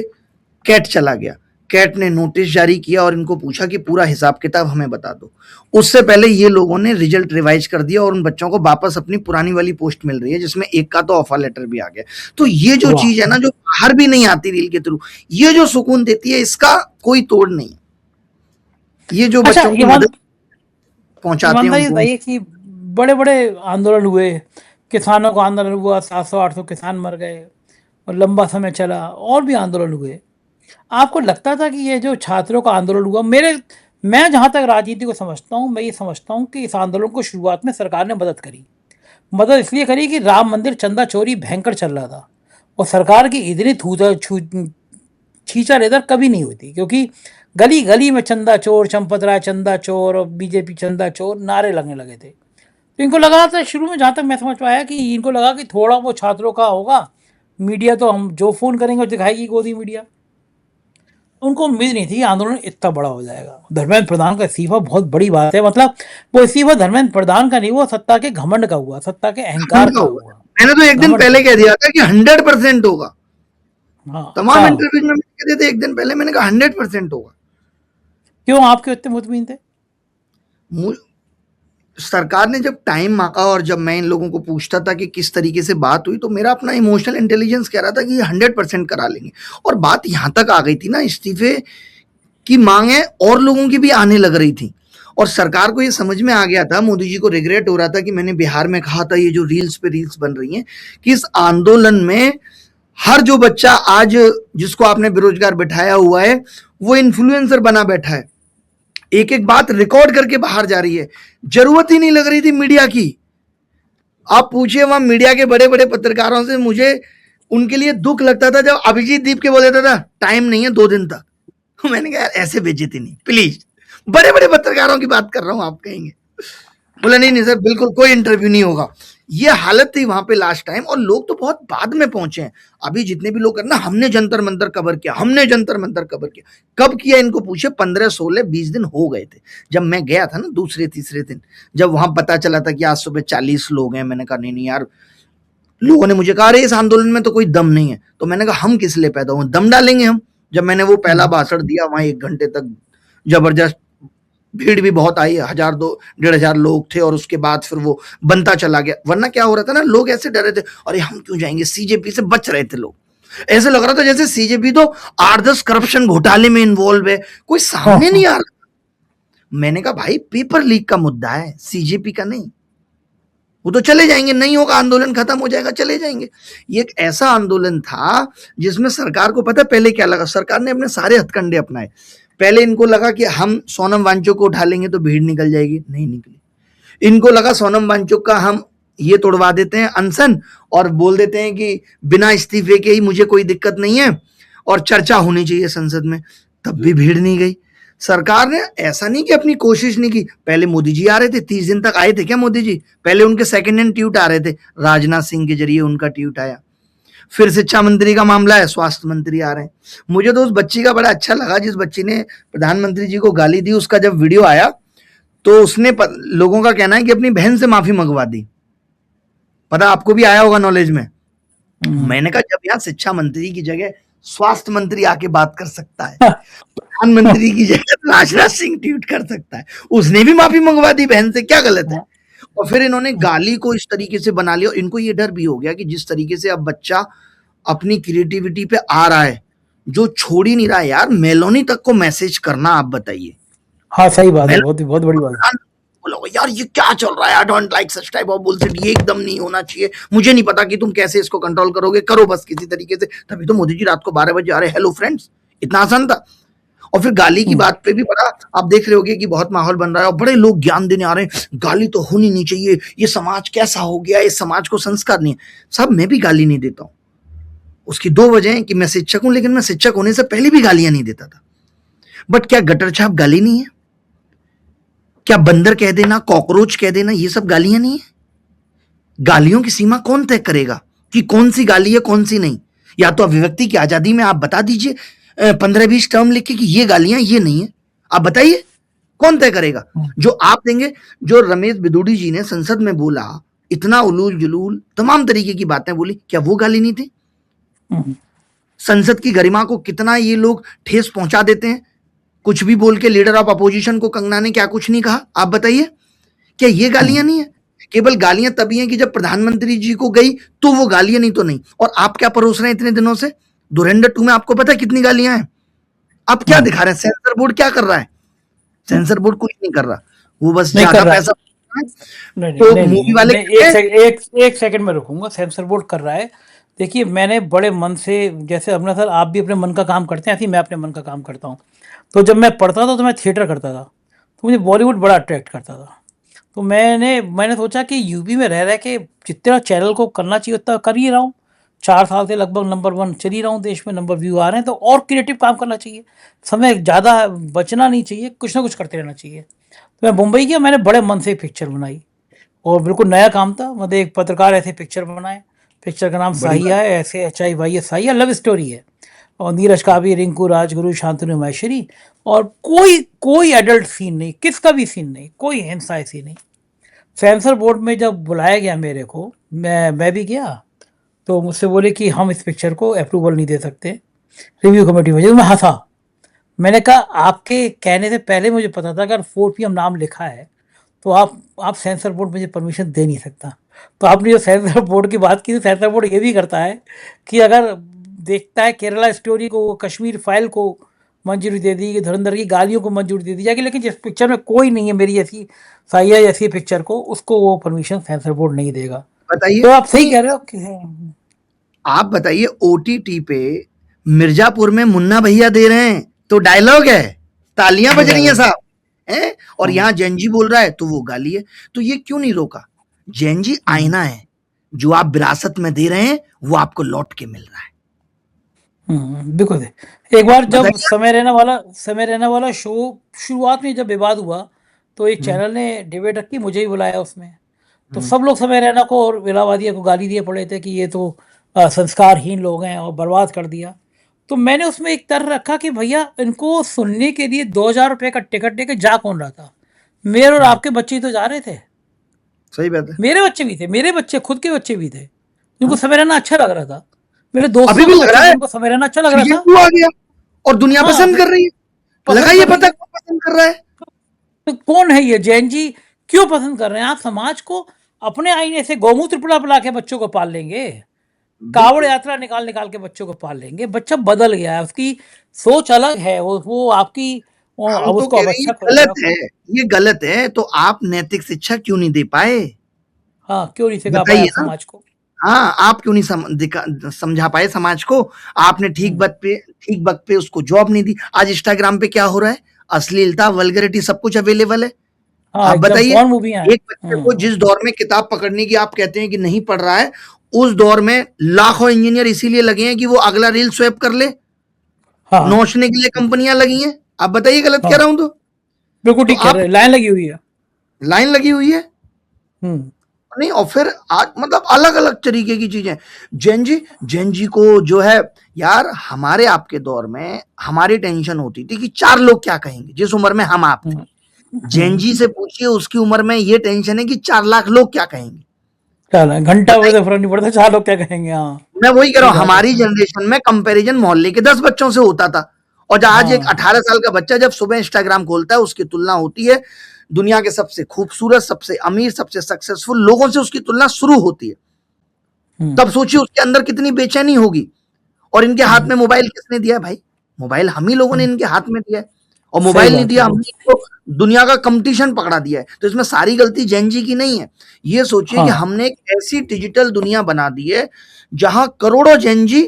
कैट चला गया। कैट ने नोटिस जारी किया और इनको पूछा कि पूरा हिसाब किताब हमें बता दो। उससे पहले ये लोगों ने रिजल्ट रिवाइज कर दिया और उन बच्चों को वापस अपनी पुरानी वाली पोस्ट मिल रही है, जिसमें एक का तो ऑफर लेटर भी आ गया। तो ये जो चीज है ना, जो बाहर भी नहीं आती रील के थ्रू, ये जो सुकून देती है, इसका कोई तोड़ नहीं। ये जो बच्चों की मदद पहुंचाते हैं बताइए कि बड़े बड़े आंदोलन हुए, किसानों का आंदोलन हुआ, 700-800 किसान मर गए और लंबा समय चला, और भी आंदोलन हुए। आपको लगता था कि ये जो छात्रों का आंदोलन हुआ, मैं जहाँ तक राजनीति को समझता हूँ, मैं ये समझता हूँ कि इस आंदोलन को शुरुआत में सरकार ने मदद करी। मदद इसलिए करी कि राम मंदिर चंदा चोरी भयंकर चल रहा था और सरकार की इतनी छींचा लेदर कभी नहीं हुई थी, क्योंकि गली गली में चंदा चोर, चंपत राय चंदा चोर और बीजेपी चंदा चोर नारे लगने लगे थे। तो इनको लगा था शुरू में, जहाँ तक मैं समझ पाया, कि इनको लगा कि थोड़ा वो छात्रों का होगा, मीडिया तो हम जो फोन करेंगे वो दिखाएगी गोदी मीडिया। उनको उम्मीद नहीं थी आंदोलन इतना बड़ा हो जाएगा। धर्मेंद्र प्रधान का इस्तीफा बहुत बड़ी बात है। मतलब वो इस्तीफा धर्मेंद्र प्रधान का नहीं, वो सत्ता के घमंड का हुआ, सत्ता के अहंकार का हुआ। मैंने तो एक दिन पहले कह दिया था कि 100% होगा। हाँ, तमाम इंटरव्यूज में कह दिए थे एक दिन पहले, मैंने कहा 100% होगा। क्यों आपके इतने मुतमिन थे? सरकार ने जब टाइम मांगा और जब मैं इन लोगों को पूछता था कि किस तरीके से बात हुई, तो मेरा अपना इमोशनल इंटेलिजेंस कह रहा था कि 100% करा लेंगे। और बात यहां तक आ गई थी ना, इस्तीफे की मांगे और लोगों की भी आने लग रही थी और सरकार को ये समझ में आ गया था, मोदी जी को रिग्रेट हो रहा था कि मैंने बिहार में कहा था, ये जो रील्स पे रील्स बन रही हैं, कि इस आंदोलन में हर जो बच्चा आज जिसको आपने बेरोजगार बैठाया हुआ है वो इन्फ्लुएंसर बना बैठा है, एक एक बात रिकॉर्ड करके बाहर जा रही है। जरूरत ही नहीं लग रही थी मीडिया की। आप पूछिए वहां मीडिया के बड़े बड़े पत्रकारों से, मुझे उनके लिए दुख लगता था जब अभिजीत दीप के बोल देता था टाइम नहीं है 2 दिन तक। मैंने कहा ऐसे बेइज्जती नहीं प्लीज, बड़े बड़े पत्रकारों की बात कर रहा हूं, आप कहेंगे। बोला नहीं सर बिल्कुल कोई इंटरव्यू नहीं होगा। ये हालत थी वहां पे लास्ट टाइम, और लोग तो बहुत बाद में पहुंचे हैं। अभी जितने भी लोग करना, हमने जंतर मंतर कवर किया, हमने जंतर मंतर कवर किया, कब किया इनको पूछे, 15, 16, 20 दिन हो गए थे जब मैं गया था ना, दूसरे तीसरे दिन जब वहां पता चला था कि आज सुबह 40 लोग हैं। मैंने कहा नहीं यार, लोगों ने मुझे कहा अरे इस आंदोलन में तो कोई दम नहीं है। तो मैंने कहा हम किस लिए पैदा हुए, दम डालेंगे हम। जब मैंने वो पहला भाषण दिया वहां 1 घंटे तक जबरदस्त भीड़ भी बहुत आई, 1000, 1500 लोग थे, और उसके बाद फिर वो बनता चला गया। वरना क्या हो रहा था ना, लोग ऐसे डरे थे, अरे हम क्यों जाएंगे, सीजेपी से बच रहे थे लोग। ऐसे लग रहा था जैसे सीजेपी तो 8-10 करप्शन घोटाले में इन्वॉल्व है, कोई सामने नहीं आ रहा। मैंने कहा भाई पेपर लीक का मुद्दा है, सीजेपी का नहीं। वो तो चले जाएंगे, नहीं होगा, आंदोलन खत्म हो जाएगा, चले जाएंगे। ये एक ऐसा आंदोलन था जिसमें सरकार को पता पहले क्या लगा, सरकार ने अपने सारे हथकंडे अपनाए। पहले इनको लगा कि हम सोनम वांगचुक को उठा लेंगे तो भीड़ निकल जाएगी, नहीं निकली। इनको लगा सोनम वांगचुक का हम ये तोड़वा देते हैं अनशन, और बोल देते हैं कि बिना इस्तीफे के ही मुझे कोई दिक्कत नहीं है और चर्चा होनी चाहिए संसद में, तब भी भीड़ नहीं गई। सरकार ने ऐसा नहीं कि अपनी कोशिश नहीं की। पहले मोदी जी आ रहे थे, 30 दिन तक आए थे क्या मोदी जी? पहले उनके सेकंड हैंड ट्वीट आ रहे थे, राजनाथ सिंह के जरिए उनका ट्वीट आया। फिर शिक्षा मंत्री का मामला है, स्वास्थ्य मंत्री आ रहे हैं। मुझे तो उस बच्ची का बड़ा अच्छा लगा जिस बच्ची ने प्रधानमंत्री जी को गाली दी। उसका जब वीडियो आया तो उसने लोगों का कहना है कि अपनी बहन से माफी मंगवा दी। पता आपको भी आया होगा नॉलेज में। मैंने कहा जब यहाँ शिक्षा मंत्री की जगह स्वास्थ्य मंत्री आके बात कर सकता है, प्रधानमंत्री की जगह राजनाथ सिंह ट्वीट कर सकता है, उसने भी माफी मंगवा दी बहन से, क्या गलत है? और फिर इन्होंने गाली को इस तरीके से बना लिया। इनको ये डर भी हो गया कि जिस तरीके से अब बच्चा अपनी क्रिएटिविटी पे आ रहा है, जो छोड़ ही नहीं रहा है यार, मेलोनी तक को मैसेज करना, आप बताइए। हाँ सही बात है, बहुत बड़ी बात है। बोलो यार ये क्या चल रहा है, I don't like such type of bullshit, ये एकदम नहीं होना चाहिए, मुझे नहीं पता कि तुम कैसे इसको कंट्रोल करोगे, करो बस किसी तरीके से। तभी तो मोदी जी रात को 12 बजे आ रहे, हेलो फ्रेंड्स, इतना आसान था। और फिर गाली की बात पे भी बड़ा आप देख रहे होगे कि बहुत माहौल बन रहा है और बड़े लोग ज्ञान देने आ रहे हैं, गाली तो होनी नहीं चाहिए, ये समाज कैसा हो गया, इस समाज को संस्कार नहीं है। साहब मैं भी गाली नहीं देता हूं, उसकी 2 वजह है कि मैं शिक्षक हूं, लेकिन मैं शिक्षक होने से पहले भी गालियां नहीं देता था। बट क्या गटर छाप गाली नहीं है? क्या बंदर कह देना, कॉकरोच कह देना, ये सब गालियां नहीं है? गालियों की सीमा कौन तय करेगा कि कौन सी गाली है कौन सी नहीं? या तो अभिव्यक्ति की आजादी में आप बता दीजिए 15-20 टर्म लिख के कि ये गालियां ये नहीं है, आप बताइए कौन तय करेगा? जो आप देंगे, जो रमेश बिदुड़ी जी ने संसद में बोला, इतना उलूल जुलूल तमाम तरीके की बातें बोली, क्या वो गाली नहीं थी? संसद की गरिमा को कितना ये लोग ठेस पहुंचा देते हैं, कुछ भी बोल के। लीडर ऑफ अपोजिशन को कंगना ने क्या कुछ नहीं कहा, आप बताइए, क्या ये गालियां नहीं है? केवल गालियां तभी हैं कि जब प्रधानमंत्री जी को गई तो वो गालियां, नहीं तो नहीं। और आप क्या परोस रहे हैं इतने दिनों से? धुरंधर 2 में आपको पता है कितनी गालियां हैं? आप क्या दिखा रहे हैं? सेंसर बोर्ड क्या कर रहा है? सेंसर बोर्ड कुछ नहीं कर रहा, वो बस ज्यादा पैसा तो मूवी वाले एक सेकंड में रुकूंगा। सेंसर बोर्ड कर रहा है, देखिए मैंने बड़े मन से, जैसे अपना सर आप भी अपने मन का काम करते हैं, ऐसे ही मैं अपने मन का काम करता हूँ। तो जब मैं पढ़ता था तो मैं थिएटर करता था, तो मुझे बॉलीवुड बड़ा अट्रैक्ट करता था। तो मैंने सोचा कि यूपी में रह के जितना चैनल को करना चाहिए उतना कर ही रहा हूँ। 4 साल से लगभग नंबर 1 चल ही रहा हूँ, देश में नंबर व्यू आ रहे हैं, तो और क्रिएटिव काम करना चाहिए, समय ज़्यादा बचना नहीं चाहिए, कुछ ना कुछ करते रहना चाहिए। तो मैं मुंबई गया, मैंने बड़े मन से एक पिक्चर बनाई और बिल्कुल नया काम था। मतलब एक पत्रकार ऐसे पिक्चर बनाए, पिक्चर का नाम साहिया है, ऐसे HIYA साहिया, लव स्टोरी है। और नीरज काव्य, रिंकू राजगुरु, शांतनु महेश्वरी, और कोई एडल्ट सीन नहीं, किसका भी सीन नहीं, कोई हिंसा ऐसी नहीं। सेंसर बोर्ड में जब बुलाया गया मेरे को, मैं भी गया, तो मुझसे बोले कि हम इस पिक्चर को अप्रूवल नहीं दे सकते, रिव्यू कमेटी में। मैं हंसा, मैंने कहा आपके कहने से पहले मुझे पता था अगर 4PM नाम लिखा है तो आप सेंसर बोर्ड मुझे परमिशन दे नहीं सकता। तो आपने जो सेंसर बोर्ड की बात की, तो सेंसर बोर्ड ये भी करता है कि अगर देखता है केरला स्टोरी को, कश्मीर फाइल को मंजूरी दे दी, धुरंधर की गालियों को मंजूरी दे दी जाएगी, लेकिन जिस पिक्चर में कोई नहीं है मेरी ऐसी साहिया जैसी पिक्चर को, उसको वो परमिशन सेंसर बोर्ड नहीं देगा। बताइए, तो आप सही कह रहे हो कि आप बताइए, OTT पे मिर्जापुर में मुन्ना भैया दे रहे हैं तो डायलॉग है, तालियां बज रही हैं साहब, हैं? और यहाँ जैनजी बोल रहा है तो वो गाली है। तो ये क्यों नहीं रोका? जैनजी आईना है, जो आप विरासत में दे रहे हैं वो आपको लौट के मिल रहा है। बिल्कुल। एक बार जब समय रहना वाला शो शुरुआत में जब विवाद हुआ, तो एक चैनल ने डिबेट रखी, मुझे ही बुलाया उसमें। तो सब लोग समय रैना को और इलाहाबादिया को गाली दिए पड़े थे कि ये तो संस्कारहीन लोग हैं और बर्बाद कर दिया। तो मैंने उसमें एक तर्क रखा कि भैया इनको सुनने के लिए 2000 रुपये का टिकट लेके जा कौन रहा था? मेरे और आपके बच्चे ही तो जा रहे थे। सही बात है। मेरे बच्चे भी थे, मेरे बच्चे खुद के बच्चे भी थे, जिनको समय रहना अच्छा लग रहा था। मेरे अभी दोस्तों भी के लग रहा बच्चे है, जिनको समय रहना अच्छा लग रहा था, वो आ गया और दुनिया हाँ, पसंद कर रही है। पसंद लगाइए कर रही पता है। कौन पसंद कर रहा है? तो कौन है ये जैन जी? क्यों पसंद कर रहे हैं? आप समाज को अपने आईने से गोमूत्र पिला के बच्चों को पाल लेंगे, कावड़ यात्रा निकाल के बच्चों को पाल लेंगे। बच्चा बदल गया है, उसकी सोच अलग है, वो आपकी हम अब तो उसको कह अब रहे हैं अच्छा ये गलत है, ये गलत है, तो आप नैतिक शिक्षा क्यों नहीं दे पाए? हाँ, क्यों नहीं सिखा पाया बताइए आप ना। समाज को? हाँ, आप क्यों नहीं समझा पाए समाज को? आपने ठीक वक्त पे उसको जॉब नहीं दी। आज इंस्टाग्राम पे क्या हो रहा है? अश्लीलता, वल्गैरिटी सब कुछ अवेलेबल है। हाँ, आप एकदम बताइए, कौन मूवियाँ हैं। एक बच्चे को जिस दौर में किताब पकड़ने की आप कहते हैं कि नहीं पढ़ रहा है, उस दौर में लाखों इंजीनियर इसीलिए लगे हैं कि वो अगला रील स्वैप कर ले, हाँ नोचने के लिए कंपनियां लगी हैं। आप बताइए गलत कह हाँ, रहा हूं तो बिल्कुल ठीक कह आप रहे हैं, लाइन लगी हुई है। लाइन लगी हुई है। नहीं, और फिर आज मतलब अलग अलग तरीके की चीजें। जैन जी को जो है यार, हमारे आपके दौर में हमारी टेंशन होती थी कि 4 लोग क्या कहेंगे, जिस उम्र में हम आप थे। जैन जी से पूछिए, उसकी उम्र में ये टेंशन है कि 4 लाख लोग क्या कहेंगे। चल घंटा बताइए, बजे फर्क नहीं पड़ता, 4 लोग क्या कहेंगे। हाँ, मैं वही कह रहा सही हूँ, बात है। हमारी जनरेशन में कंपैरिजन मोहल्ले के 10 बच्चों से होता था, और आज एक हाँ। 18 साल का बच्चा जब सुबह इंस्टाग्राम खोलता है, उसकी तुलना होती है दुनिया के सबसे खूबसूरत, सबसे अमीर, सबसे सक्सेसफुल लोगों से, उसकी तुलना शुरू होती है। हम्म। तब सोचिए उसके अंदर कितनी बेचैनी होगी। और इनके हाथ में मोबाइल किसने दिया है भाई? मोबाइल हम ही लोगों ने इनके हाथ में दिया है। और सही मोबाइल नहीं बात है। दिया, हमने इनको दुनिया का कंपटीशन पकड़ा दिया है। तो इसमें सारी गलती जैन जी की नहीं है। ये सोचिए कि हाँ। हमने एक ऐसी डिजिटल दुनिया बना दी है जहां करोड़ों जैन जी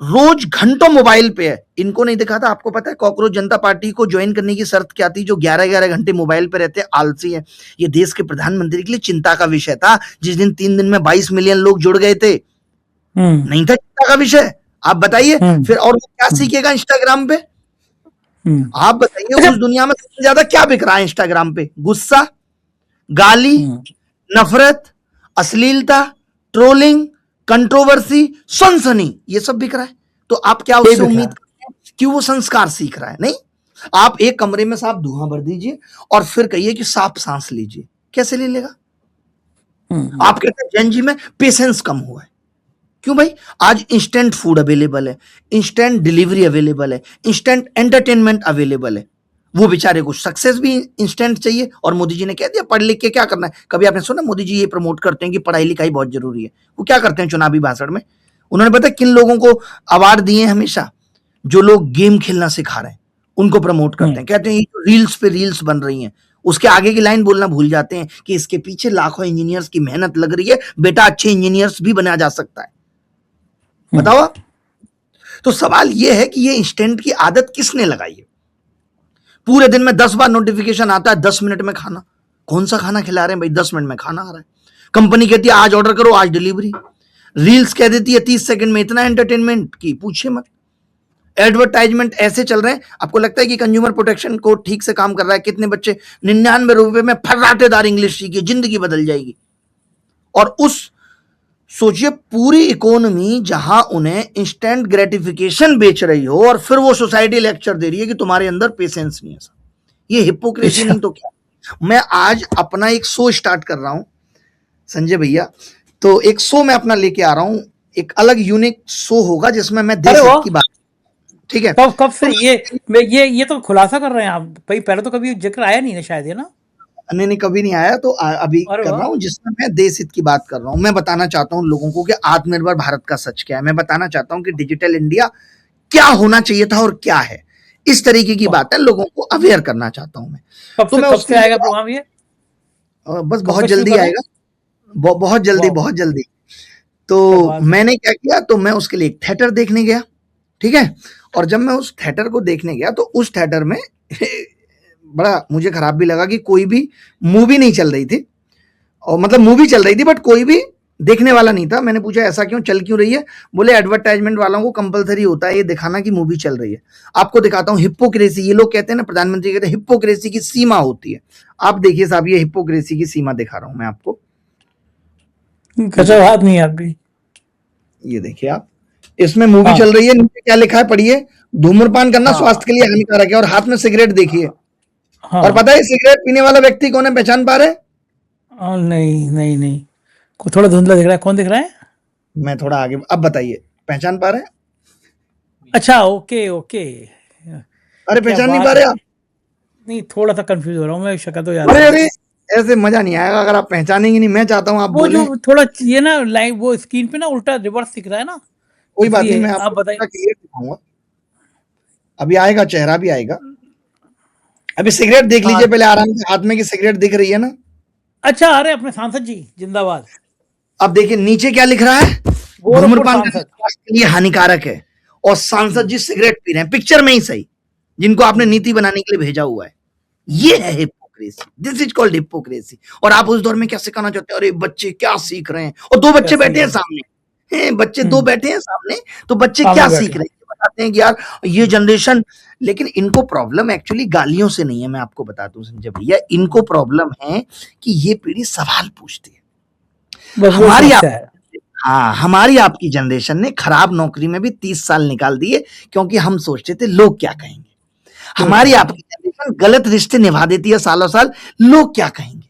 रोज घंटों मोबाइल पे है। इनको नहीं दिखा था, आपको पता है कॉकरोच जनता पार्टी को ज्वाइन करने की शर्त क्या थी? जो 11-11 घंटे मोबाइल पे रहते हैं, आलसी है। ये देश के प्रधानमंत्री के लिए चिंता का विषय था, जिस दिन 3 दिन में 22 मिलियन लोग जुड़ गए थे। हम्म। नहीं था चिंता का विषय। आप बताइए हम्म। फिर, और वो क्या हम्म। सीखेगा इंस्टाग्राम पे? हम्म। आप बताइए, अच्छा। उस दुनिया में सबसे ज्यादा क्या बिक रहा है इंस्टाग्राम पे? गुस्सा, गाली, हम्म। नफरत, अश्लीलता, ट्रोलिंग, कंट्रोवर्सी, सनसनी, ये सब बिक रहा है। तो आप क्या यही उससे दिख रहा उम्मीद है। करते हैं कि वो संस्कार सीख रहा है? नहीं। आप एक कमरे में साफ धुआं भर दीजिए और फिर कहिए कि साफ सांस लीजिए, कैसे ले लेगा? हम्म। आप कहते हैं जैन जी में पेशेंस कम हुआ है। क्यों भाई? आज इंस्टेंट फूड अवेलेबल है, इंस्टेंट डिलीवरी अवेलेबल है, इंस्टेंट एंटरटेनमेंट अवेलेबल है। वो बेचारे को सक्सेस भी इंस्टेंट चाहिए, और मोदी जी ने कह दिया पढ़ लिख के क्या करना है। कभी आपने सुना मोदी जी ये प्रमोट करते हैं कि पढ़ाई लिखाई बहुत जरूरी है? वो क्या करते हैं चुनावी भाषण में? उन्होंने पता किन लोगों को अवार्ड दिए हैं हमेशा? जो लोग गेम खेलना सिखा रहे हैं, उनको प्रमोट करते हम्म। हैं। कहते हैं ये जो रील्स पे रील्स बन रही हैं, उसके आगे की लाइन बोलना भूल जाते हैं कि इसके पीछे लाखों इंजीनियर्स की मेहनत लग रही है। बेटा, अच्छे इंजीनियर्स भी बना जा सकता है। बताओ आप। तो सवाल यह है कि ये इंस्टेंट की आदत किसने लगाई है? पूरे दिन में 10 बार नोटिफिकेशन आता है, 10 मिनट में खाना। कौन सा खाना खिला रहे हैं भाई? 10 मिनट में खाना आ रहा है। कंपनी कहती है आज ऑर्डर करो, आज डिलीवरी। रील्स कह देती है 30 सेकंड में इतना एंटरटेनमेंट की पूछिए मत। एडवर्टाइजमेंट ऐसे चल रहे हैं, आपको लगता है कि कंज्यूमर प्रोटेक्शन को ठीक से काम कर रहा है? कितने बच्चे 99 रुपए में फर्राटेदार इंग्लिश सीखिए, जिंदगी बदल जाएगी। और उस सोचिए पूरी इकोनॉमी जहां उन्हें इंस्टेंट ग्रेटिफिकेशन बेच रही हो, और फिर वो सोसाइटी लेक्चर दे रही है कि तुम्हारे अंदर पेशेंस नहीं है। ये हिपोक्रेसी अच्छा। नहीं तो क्या? मैं आज अपना एक शो स्टार्ट कर रहा हूं संजय भैया। तो एक शो मैं अपना लेके आ रहा हूं, एक अलग यूनिक शो होगा जिसमें मैं अरे देश हित वाह। की बात, ठीक है? कब कब से तो ये तो खुलासा कर रहे हैं आप भाई, पहले तो कभी जिक्र आया नहीं ना शायद, ये ना। नहीं नहीं, कभी नहीं आया, तो अभी अरे कर रहा वाह। हूं जिसमें मैं देश हित की बात कर रहा हूं। मैं बताना चाहता हूं लोगों को कि आत्मनिर्भर भारत का सच क्या है। मैं बताना चाहता हूं कि डिजिटल इंडिया क्या होना चाहिए था और क्या है। इस तरीके की वाह। बात है, लोगों को अवेयर करना चाहता हूं मैं। तो मैं कब उसके से आएगा लिए प्रोग्राम ये? बस कब बहुत से शुरू जल्दी कर रहे हैं? आएगा। बहुत जल्दी, वाह। बहुत जल्दी। तो क्या बात है। मैंने क्या किया, तो मैं उसके लिए एक थिएटर देखने गया, ठीक है? और जब मैं उस थिएटर को देखने गया तो उस थिएटर में बड़ा मुझे खराब भी लगा कि कोई भी मूवी नहीं चल रही थी। और मतलब मूवी चल रही थी बट कोई भी देखने वाला नहीं था। मैंने पूछा ऐसा क्यों, चल क्यों रही है? बोले एडवर्टाइजमेंट वालों को कंपलसरी होता है ये दिखाना कि मूवी चल रही है। आपको दिखाता हूँ हिप्पोक्रेसी। ये लोग कहते हैं ना, प्रधानमंत्री कहते हैं हिप्पोक्रेसी की सीमा होती है। आप देखिए साहब, ये हिप्पोक्रेसी की सीमा दिखा रहा हूं मैं आपको। ये गजब देखिए, आदमी है आप भी। ये देखिए आप, इसमें मूवी हाँ। चल रही है, नीचे क्या लिखा है पढ़िए? धूम्रपान करना हाँ। स्वास्थ्य के लिए हानिकारक है, और हाथ में सिगरेट देखिए। और हाँ। पता है सिगरेट पीने वाला व्यक्ति कौन है? पहचान पा रहे हैं? नहीं नहीं नहीं, थोड़ा धुंधला दिख रहा है, कौन दिख रहा है? मैं थोड़ा आगे, अब बताइए, पहचान पा रहे हैं? अच्छा, ओके ओके। अरे क्या पहचान नहीं पा बात है। रहे आप? नहीं, थोड़ा सा कंफ्यूज हो रहा हूँ मैं, शक्ल तो याद अरे है। अरे, ऐसे मजा नहीं आएगा अगर आप पहचानेंगे नहीं। मैं चाहता हूं आप वो जो बोलें। थोड़ा ये ना लाइव वो स्क्रीन पे ना उल्टा रिवर्स दिख रहा है ना, कोई बात नहीं, इसलिए मैं आप आपको बताइए। पूरा क्लियर दिखाऊंगा। अभी आएगा, चेहरा भी आएगा। अभी सिगरेट देख हाँ। लीजिए पहले आराम से, हाथ में की सिगरेट दिख रही है ना? अच्छा, अरे अपने सांसद जी जिंदाबाद। अब देखिए नीचे क्या लिख रहा है? गोरखपुर धूम्रपान करना सांसद। स्वास्थ्य के लिए हानिकारक है, और सांसद जी सिगरेट पी रहे हैं पिक्चर में ही सही, जिनको आपने नीति बनाने के लिए भेजा हुआ है। ये है hypocrisy, this is called hypocrisy. और आप उस दौर में क्या सिखाना चाहते हैं? अरे बच्चे क्या सीख रहे हैं, और दो बच्चे कैसी बैठे हैं है। सामने, बच्चे दो बैठे हैं सामने, तो बच्चे सामने क्या बैठे सीख हैं। रहे हैं? ये बताते हैं कि यार ये जनरेशन, लेकिन इनको प्रॉब्लम एक्चुअली गालियों से नहीं है। मैं आपको बता दूं संजय भैया, इनको प्रॉब्लम है कि ये पीढ़ी सवाल पूछती है। बस वो हमारी आप समस्या है। हाँ, हमारी आपकी जनरेशन ने खराब नौकरी में भी 30 साल निकाल दिए क्योंकि हम सोचते थे लोग क्या कहेंगे। लोग हमारी क्या कहेंगे? आपकी जनरेशन गलत रिश्ते निभा देती है सालों साल, लोग क्या कहेंगे।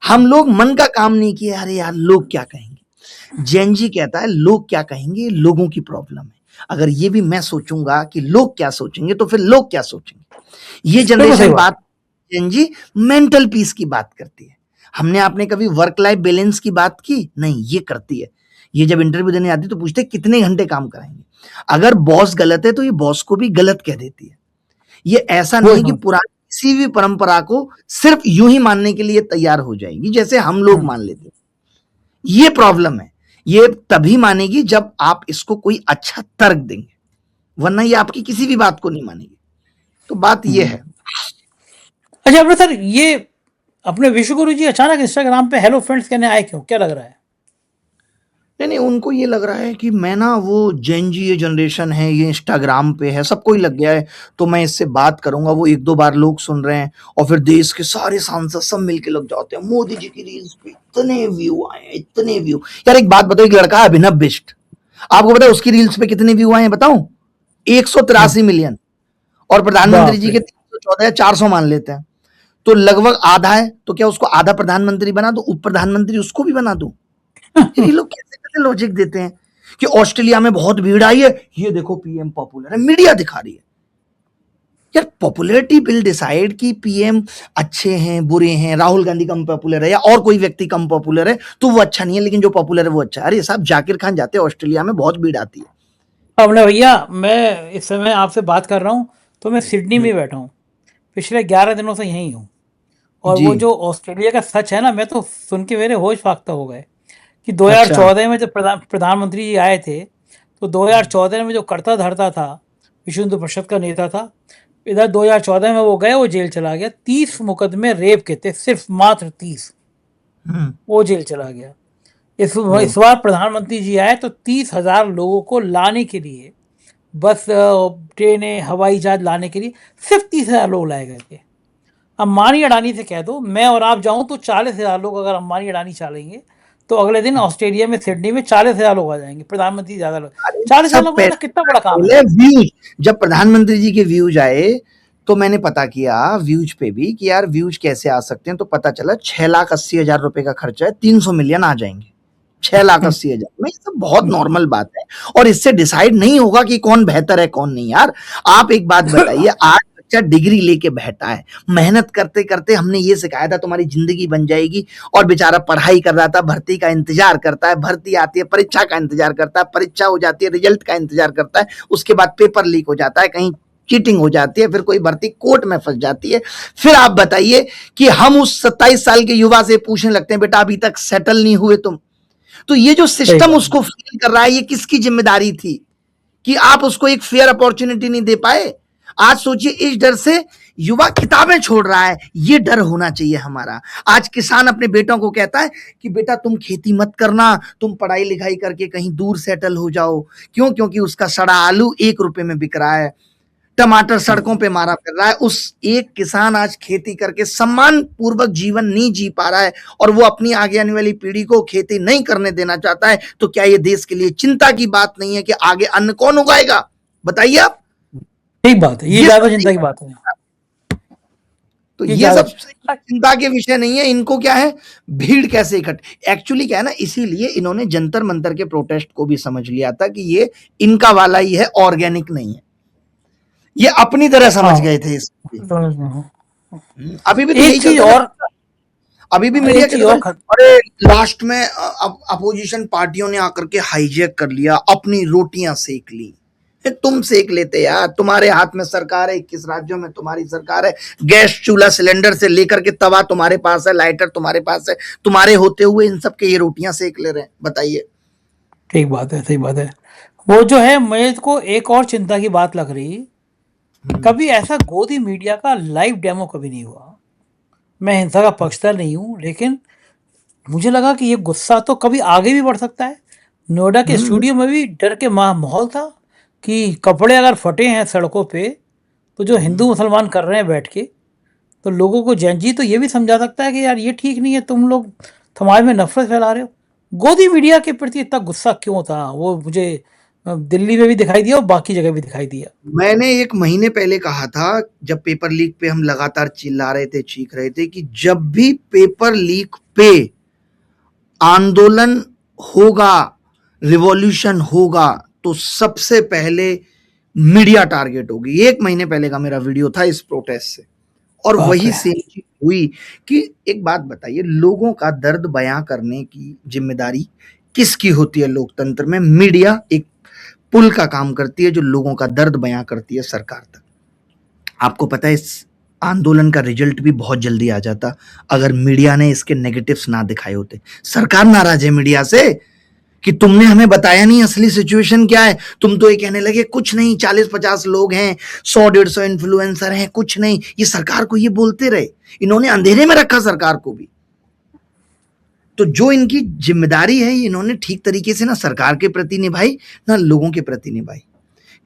हम लोग मन का काम नहीं किए, अरे यार लोग क्या कहेंगे। जैन जी कहता है लोग क्या कहेंगे, लोगों की प्रॉब्लम है। अगर ये भी मैं सोचूंगा कि लोग क्या सोचेंगे तो फिर लोग क्या सोचेंगे। ये बिल्कुल सही जनरेशन बात बात जैन जी मेंटल पीस की बात करती है। हमने आपने कभी वर्क लाइफ बैलेंस की बात की? नहीं, ये करती है। ये जब इंटरव्यू देने आती है तो पूछते हैं कितने घंटे काम कराएंगे। अगर बॉस गलत है तो ये बॉस को भी गलत कह देती है। ये ऐसा है। नहीं वो है कि पुरानी किसी भी परंपरा को सिर्फ यूं ही मानने के लिए तैयार हो जाएगी जैसे हम लोग मान लेते हैं। ये प्रॉब्लम है। ये तभी मानेगी जब आप इसको कोई अच्छा तर्क देंगे, वरना ये आपकी किसी भी बात को नहीं मानेगी। तो बात ये है। अच्छा अपने सर, ये अपने विश्वगुरु जी अचानक इंस्टाग्राम पे हेलो फ्रेंड्स कहने आए क्यों? क्या लग रहा है? नहीं नहीं, उनको ये लग रहा है कि मैं ना वो जेन जी ये जनरेशन है, ये इंस्टाग्राम पे है, सबको ही लग गया है, तो मैं इससे बात करूंगा, वो एक दो बार लोग सुन रहे हैं और फिर देश के सारे सांसद सब मिलके लग जाते हैं मोदी जी की रील्स पे इतने व्यू आए हैं, इतने व्यू। यार एक बात बताओ, एक लड़का है अभिनव बिष्ट, आपको पता है उसकी रील्स पे कितने व्यू आए हैं बताऊं? 183 मिलियन। और प्रधानमंत्री बाप जी रे। के 314 या 400 मान लेते हैं, तो लगभग आधा है। तो क्या उसको आधा प्रधानमंत्री बना दो, उप प्रधानमंत्री उसको भी बना दो? यार ये लोग कैसे कैसे लॉजिक देते हैं कि ऑस्ट्रेलिया में बहुत भीड़ आई है, ये देखो पीएम पॉपुलर है, मीडिया दिखा रही है। यार पॉपुलैरिटी विल डिसाइड कि पीएम अच्छे हैं बुरे हैं, राहुल गांधी कम पॉपुलर है या और कोई व्यक्ति कम पॉपुलर है तो वो अच्छा नहीं है, लेकिन जो पॉपुलर है वो अच्छा है। अरे साहब जाकिर खान जाते हैं ऑस्ट्रेलिया में, बहुत भीड़ आती है। अपने भैया, मैं इस समय आपसे बात कर रहा हूँ तो मैं सिडनी में बैठा हूँ। पिछले 11 दिनों से यहीं हूँ। और जी। वो जो ऑस्ट्रेलिया का सच है ना, मैं तो सुन के मेरे होश फाख्ता हो गए कि अच्छा। 2014 में जब प्रधानमंत्री जी आए थे, तो 2014 में जो करता धरता था, विश्व हिंदू परिषद का नेता था, इधर 2014 में वो गए, वो जेल चला गया। 30 मुकदमे रेप के थे, सिर्फ मात्र 30। हम्म। वो जेल चला गया। ओ। इस बार प्रधानमंत्री जी आए तो 30,000 लोगों को लाने के लिए, बस ट्रेनें हवाई जहाज लाने के लिए सिर्फ 30,000 लोग लाए गए थे। अंबानी अडानी से कह दो मैं और आप जाऊं तो 40,000 लोग अगर अंबानी अडानी चलेंगे तो अगले दिन ऑस्ट्रेलिया में सिडनी में 40,000 लोग आ जाएंगे। प्रधानमंत्री ज्यादा लोग, अरे 40,000 सब लोग पहले लाना कितना बड़ा काम है? पहले व्यूज, जब प्रधानमंत्री जी के व्यूज आए तो मैंने पता किया व्यूज पे भी कि यार व्यूज कैसे आ सकते हैं, तो पता चला 6,80,000 रुपए का खर्चा है, 300 मिलियन आ जाएंगे। 6,80,000 में, ये सब बहुत नॉर्मल बात है। और इससे डिसाइड नहीं होगा कि कौन बेहतर है कौन नहीं। यार आप एक बात बताइए, आज बच्चा डिग्री लेके बैठा है, मेहनत करते करते हमने ये सिखाया था तुम्हारी जिंदगी बन जाएगी, और बेचारा पढ़ाई कर रहा था, भर्ती का इंतजार करता है, भर्ती आती है, परीक्षा का इंतजार करता है, परीक्षा हो जाती है, रिजल्ट का इंतजार करता है, उसके बाद पेपर लीक हो जाता है, कहीं चीटिंग हो जाती है, फिर कोई भर्ती कोर्ट में फंस जाती है। फिर आप बताइए कि हम उस 27 साल के युवा से पूछने लगते हैं बेटा अभी तक सेटल नहीं हुए तुम? तो ये जो सही सिस्टम बात उसको फील कर रहा है, ये किसकी जिम्मेदारी थी कि आप उसको एक फेयर अपॉर्चुनिटी नहीं दे पाए? आज सोचिए, इस डर से युवा किताबें छोड़ रहा है, ये डर होना चाहिए हमारा। आज किसान अपने बेटों को कहता है कि बेटा तुम खेती मत करना, तुम पढ़ाई लिखाई करके कहीं दूर सेटल हो जाओ। क्यों? क्योंकि उसका सड़ा आलू 1 रुपए में बिक रहा है, टमाटर सड़कों पे मारा फिर रहा है। उस एक किसान आज खेती करके सम्मान पूर्वक जीवन नहीं जी पा रहा है और वो अपनी आगे आने वाली पीढ़ी को खेती नहीं करने देना चाहता है। तो क्या ये देश के लिए चिंता की बात नहीं है कि आगे अन्न कौन उगाएगा? बताइए आप। ठीक बात है, ये ये ज्यादा सब चिंता की बात है। तो ये ये ज्यादा सब चिंता के विषय नहीं है। इनको क्या है, भीड़ कैसे इकट्ठी, एक्चुअली क्या है ना, इसीलिए इन्होंने जंतर मंतर के प्रोटेस्ट को भी समझ लिया था कि ये इनका वाला ही है, ऑर्गेनिक नहीं है। ये अपनी तरह समझ हाँ, गए थे इस हाँ। अभी भी तो यही एक चीज चलता है ना। और, अभी भी मीडिया एक चीज कहता और है अरे लास्ट में अपोजिशन पार्टियों ने आकर के हाईजैक कर लिया, अपनी रोटियां सेक ली। तुम सेक लेते यार, तुम्हारे हाथ में सरकार है, 21 राज्यों में तुम्हारी सरकार है, गैस चूल्हा सिलेंडर से लेकर के तवा तुम्हारे पास है, लाइटर तुम्हारे पास है, तुम्हारे होते हुए इन सब के ये रोटियां सेक ले रहे हैं। बताइए। ठीक बात है, सही बात है। वो जो है, मेरे को एक और चिंता की बात लग रही, कभी ऐसा गोदी मीडिया का लाइव डेमो कभी नहीं हुआ। मैं हिंसा का पक्षधर नहीं हूँ, लेकिन मुझे लगा कि ये गुस्सा तो कभी आगे भी बढ़ सकता है। नोएडा के हम्म। स्टूडियो में भी डर के माहौल था कि कपड़े अगर फटे हैं सड़कों पे, तो जो हिंदू मुसलमान कर रहे हैं बैठ के, तो लोगों को जैन जी तो ये भी समझा सकता है कि यार ये ठीक नहीं है, तुम लोग समाज में नफरत फैला रहे हो। गोदी मीडिया के प्रति इतना गुस्सा क्यों था? वो मुझे दिल्ली में भी दिखाई दिया और बाकी जगह भी दिखाई दिया। मैंने 1 महीने पहले कहा था, जब पेपर लीक पे हम लगातार चिल्ला रहे थे, चीख रहे थे कि जब भी पेपर लीक पे आंदोलन होगा, रिवॉल्यूशन होगा, तो सबसे पहले मीडिया टारगेट होगी। 1 महीने पहले का मेरा वीडियो था इस प्रोटेस्ट से, और बाप वही रे! सेम चीज हुई। कि एक बात बताइए, लोगों का दर्द बयां करने की जिम्मेदारी किसकी होती है लोकतंत्र में? मीडिया एक पुल का काम करती है जो लोगों का दर्द बयां करती है सरकार तक। आपको पता है इस आंदोलन का रिजल्ट भी बहुत जल्दी आ जाता अगर मीडिया ने इसके नेगेटिव्स ना दिखाए होते। सरकार नाराज है मीडिया से कि तुमने हमें बताया नहीं असली सिचुएशन क्या है। तुम तो ये कहने लगे कुछ नहीं, 40-50 लोग हैं, 100-150 इन्फ्लुएंसर हैं, कुछ नहीं। ये सरकार को ये बोलते रहे, इन्होंने अंधेरे में रखा सरकार को भी। तो जो इनकी जिम्मेदारी है इन्होंने ठीक तरीके से ना सरकार के प्रति निभाई, ना लोगों के प्रति निभाई।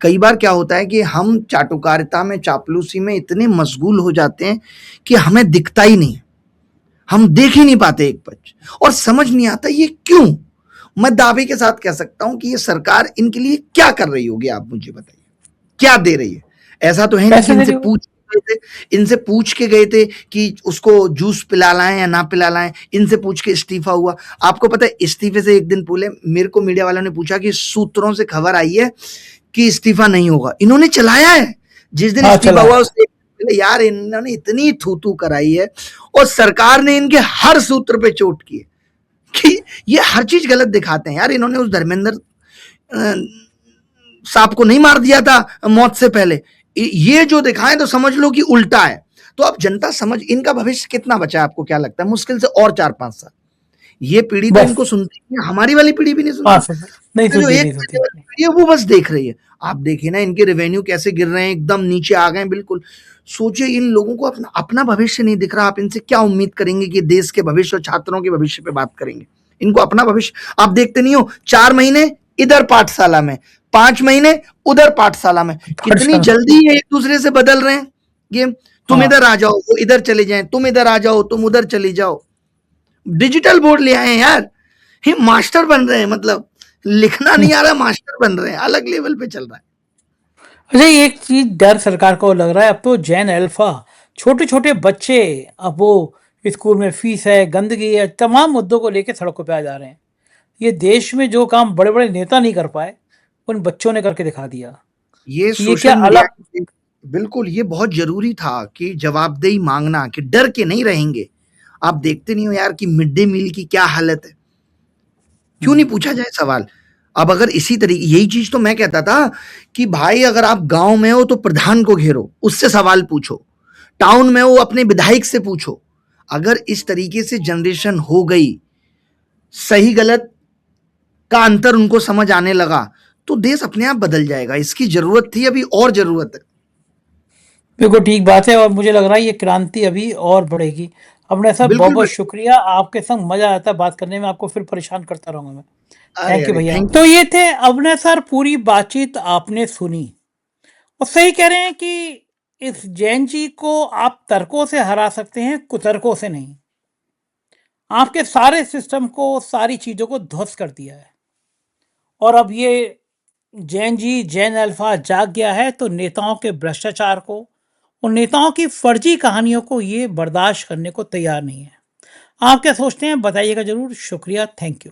कई बार क्या होता है कि हम चाटुकारिता में, चापलूसी में इतने मशगूल हो जाते हैं कि हमें दिखता ही नहीं, हम देख ही नहीं पाते एक पक्ष, और समझ नहीं आता ये क्यों। मैं दावे के साथ कह सकता हूं कि ये सरकार इनके लिए क्या कर रही होगी, आप मुझे बताइए, क्या दे रही है? ऐसा तो है नहीं कि पैसे दे रही हो? इनसे पूछ के गए थे कि उसको जूस पिला लाएं या ना पिला लाएं, इनसे पूछ के इस्तीफा हुआ। आपको पता है इस्तीफे से एक दिन पहले मेरे को मीडिया वालों ने पूछा कि सूत्रों से खबर आई है कि इस्तीफा नहीं होगा। इन्होंने चलाया है, जिस दिन हाँ, इस्तीफा चला हुआ है। उससे पहले यार इन्होंने इतनी थू कराई है, और सरकार ने इनके हर सूत्र पे चोट की है कि ये हर चीज गलत दिखाते हैं। यार इन्होंने उस धर्मेंद्र सांप को नहीं मार दिया था मौत से पहले, ये जो दिखाएं तो समझ लो कि उल्टा है। तो अब जनता समझ, इनका भविष्य कितना बचा है आपको क्या लगता है? मुश्किल से और 4-5 साल। ये पीढ़ी तो बस। इनको सुनती है, हमारी वाली पीढ़ी भी नहीं हाँ, सुनती। सुन नहीं जो सुनती, एक नहीं महीने सुनती। वाली पीढ़ी है वो बस देख रही है। आप देखिए ना इनके रेवेन्यू कैसे गिर रहे हैं, एकदम नीचे आ गए बिल्कुल। सोचिए इन लोगों को अपना अपना भविष्य नहीं दिख रहा, आप इनसे क्या उम्मीद करेंगे कि देश के भविष्य और छात्रों के भविष्य पे बात करेंगे? इनको अपना भविष्य आप देखते नहीं हो। 4 महीने इधर पाठशाला में, 5 महीने उधर पाठशाला में, कितनी पाठशाला। जल्दी ये एक दूसरे से बदल रहे हैं गेम। तुम हाँ। इधर आ जाओ, वो इधर चले जाएं, तुम इधर आ जाओ, तुम उधर चली जाओ। डिजिटल बोर्ड ले आए हैं यार, ये मास्टर बन रहे हैं, मतलब लिखना हम्म। नहीं आ रहा, मास्टर बन रहे हैं, अलग लेवल पे चल रहा है। अच्छा, एक चीज डर सरकार को लग रहा है, अब तो जैन अल्फा, छोटे छोटे बच्चे, अब वो स्कूल में फीस है, गंदगी है, तमाम मुद्दों को लेकर सड़कों पे आ जा रहे हैं। ये देश में जो काम बड़े बड़े नेता नहीं कर पाए, उन बच्चों ने करके दिखा दिया। ये तो ये क्या सोशल मीडिया अलग? बिल्कुल, ये बहुत जरूरी था कि जवाबदेही मांगना, कि डर के नहीं रहेंगे। आप देखते नहीं हो यार कि मिड डे मील की क्या हालत है, क्यों नहीं पूछा जाए सवाल? अब अगर इसी तरीके, यही चीज तो मैं कहता था कि भाई अगर आप गांव में हो तो प्रधान को घेरो, उससे सवाल पूछो। टाउन में हो अपने विधायक से पूछो। अगर इस तरीके से जनरेशन हो गई, सही गलत का अंतर उनको समझ आने लगा, तो देश अपने आप बदल जाएगा। इसकी जरूरत थी, अभी और जरूरत है। बिल्कुल ठीक बात है, और मुझे लग रहा है ये क्रांति अभी और बढ़ेगी। अपने साहब बहुत बिल्कुल बहुत बिल्कुल। शुक्रिया, आपके संग मजा आता है बात करने में, आपको फिर परेशान करता रहूंगा मैं। अरे थैंक यू अरे भैया। थैंक तो ये थे अभिनय सर, पूरी बातचीत आपने सुनी, और सही कह रहे हैं कि इस जैन जी को आप तर्कों से हरा सकते हैं, कुतर्कों से नहीं। आपके सारे सिस्टम को, सारी चीजों को ध्वस्त कर दिया है, और अब ये जैन जी, जैन अल्फा जाग गया है, तो नेताओं के भ्रष्टाचार को और नेताओं की फर्जी कहानियों को ये बर्दाश्त करने को तैयार नहीं है। आप क्या सोचते हैं, बताइएगा जरूर। शुक्रिया, थैंक यू।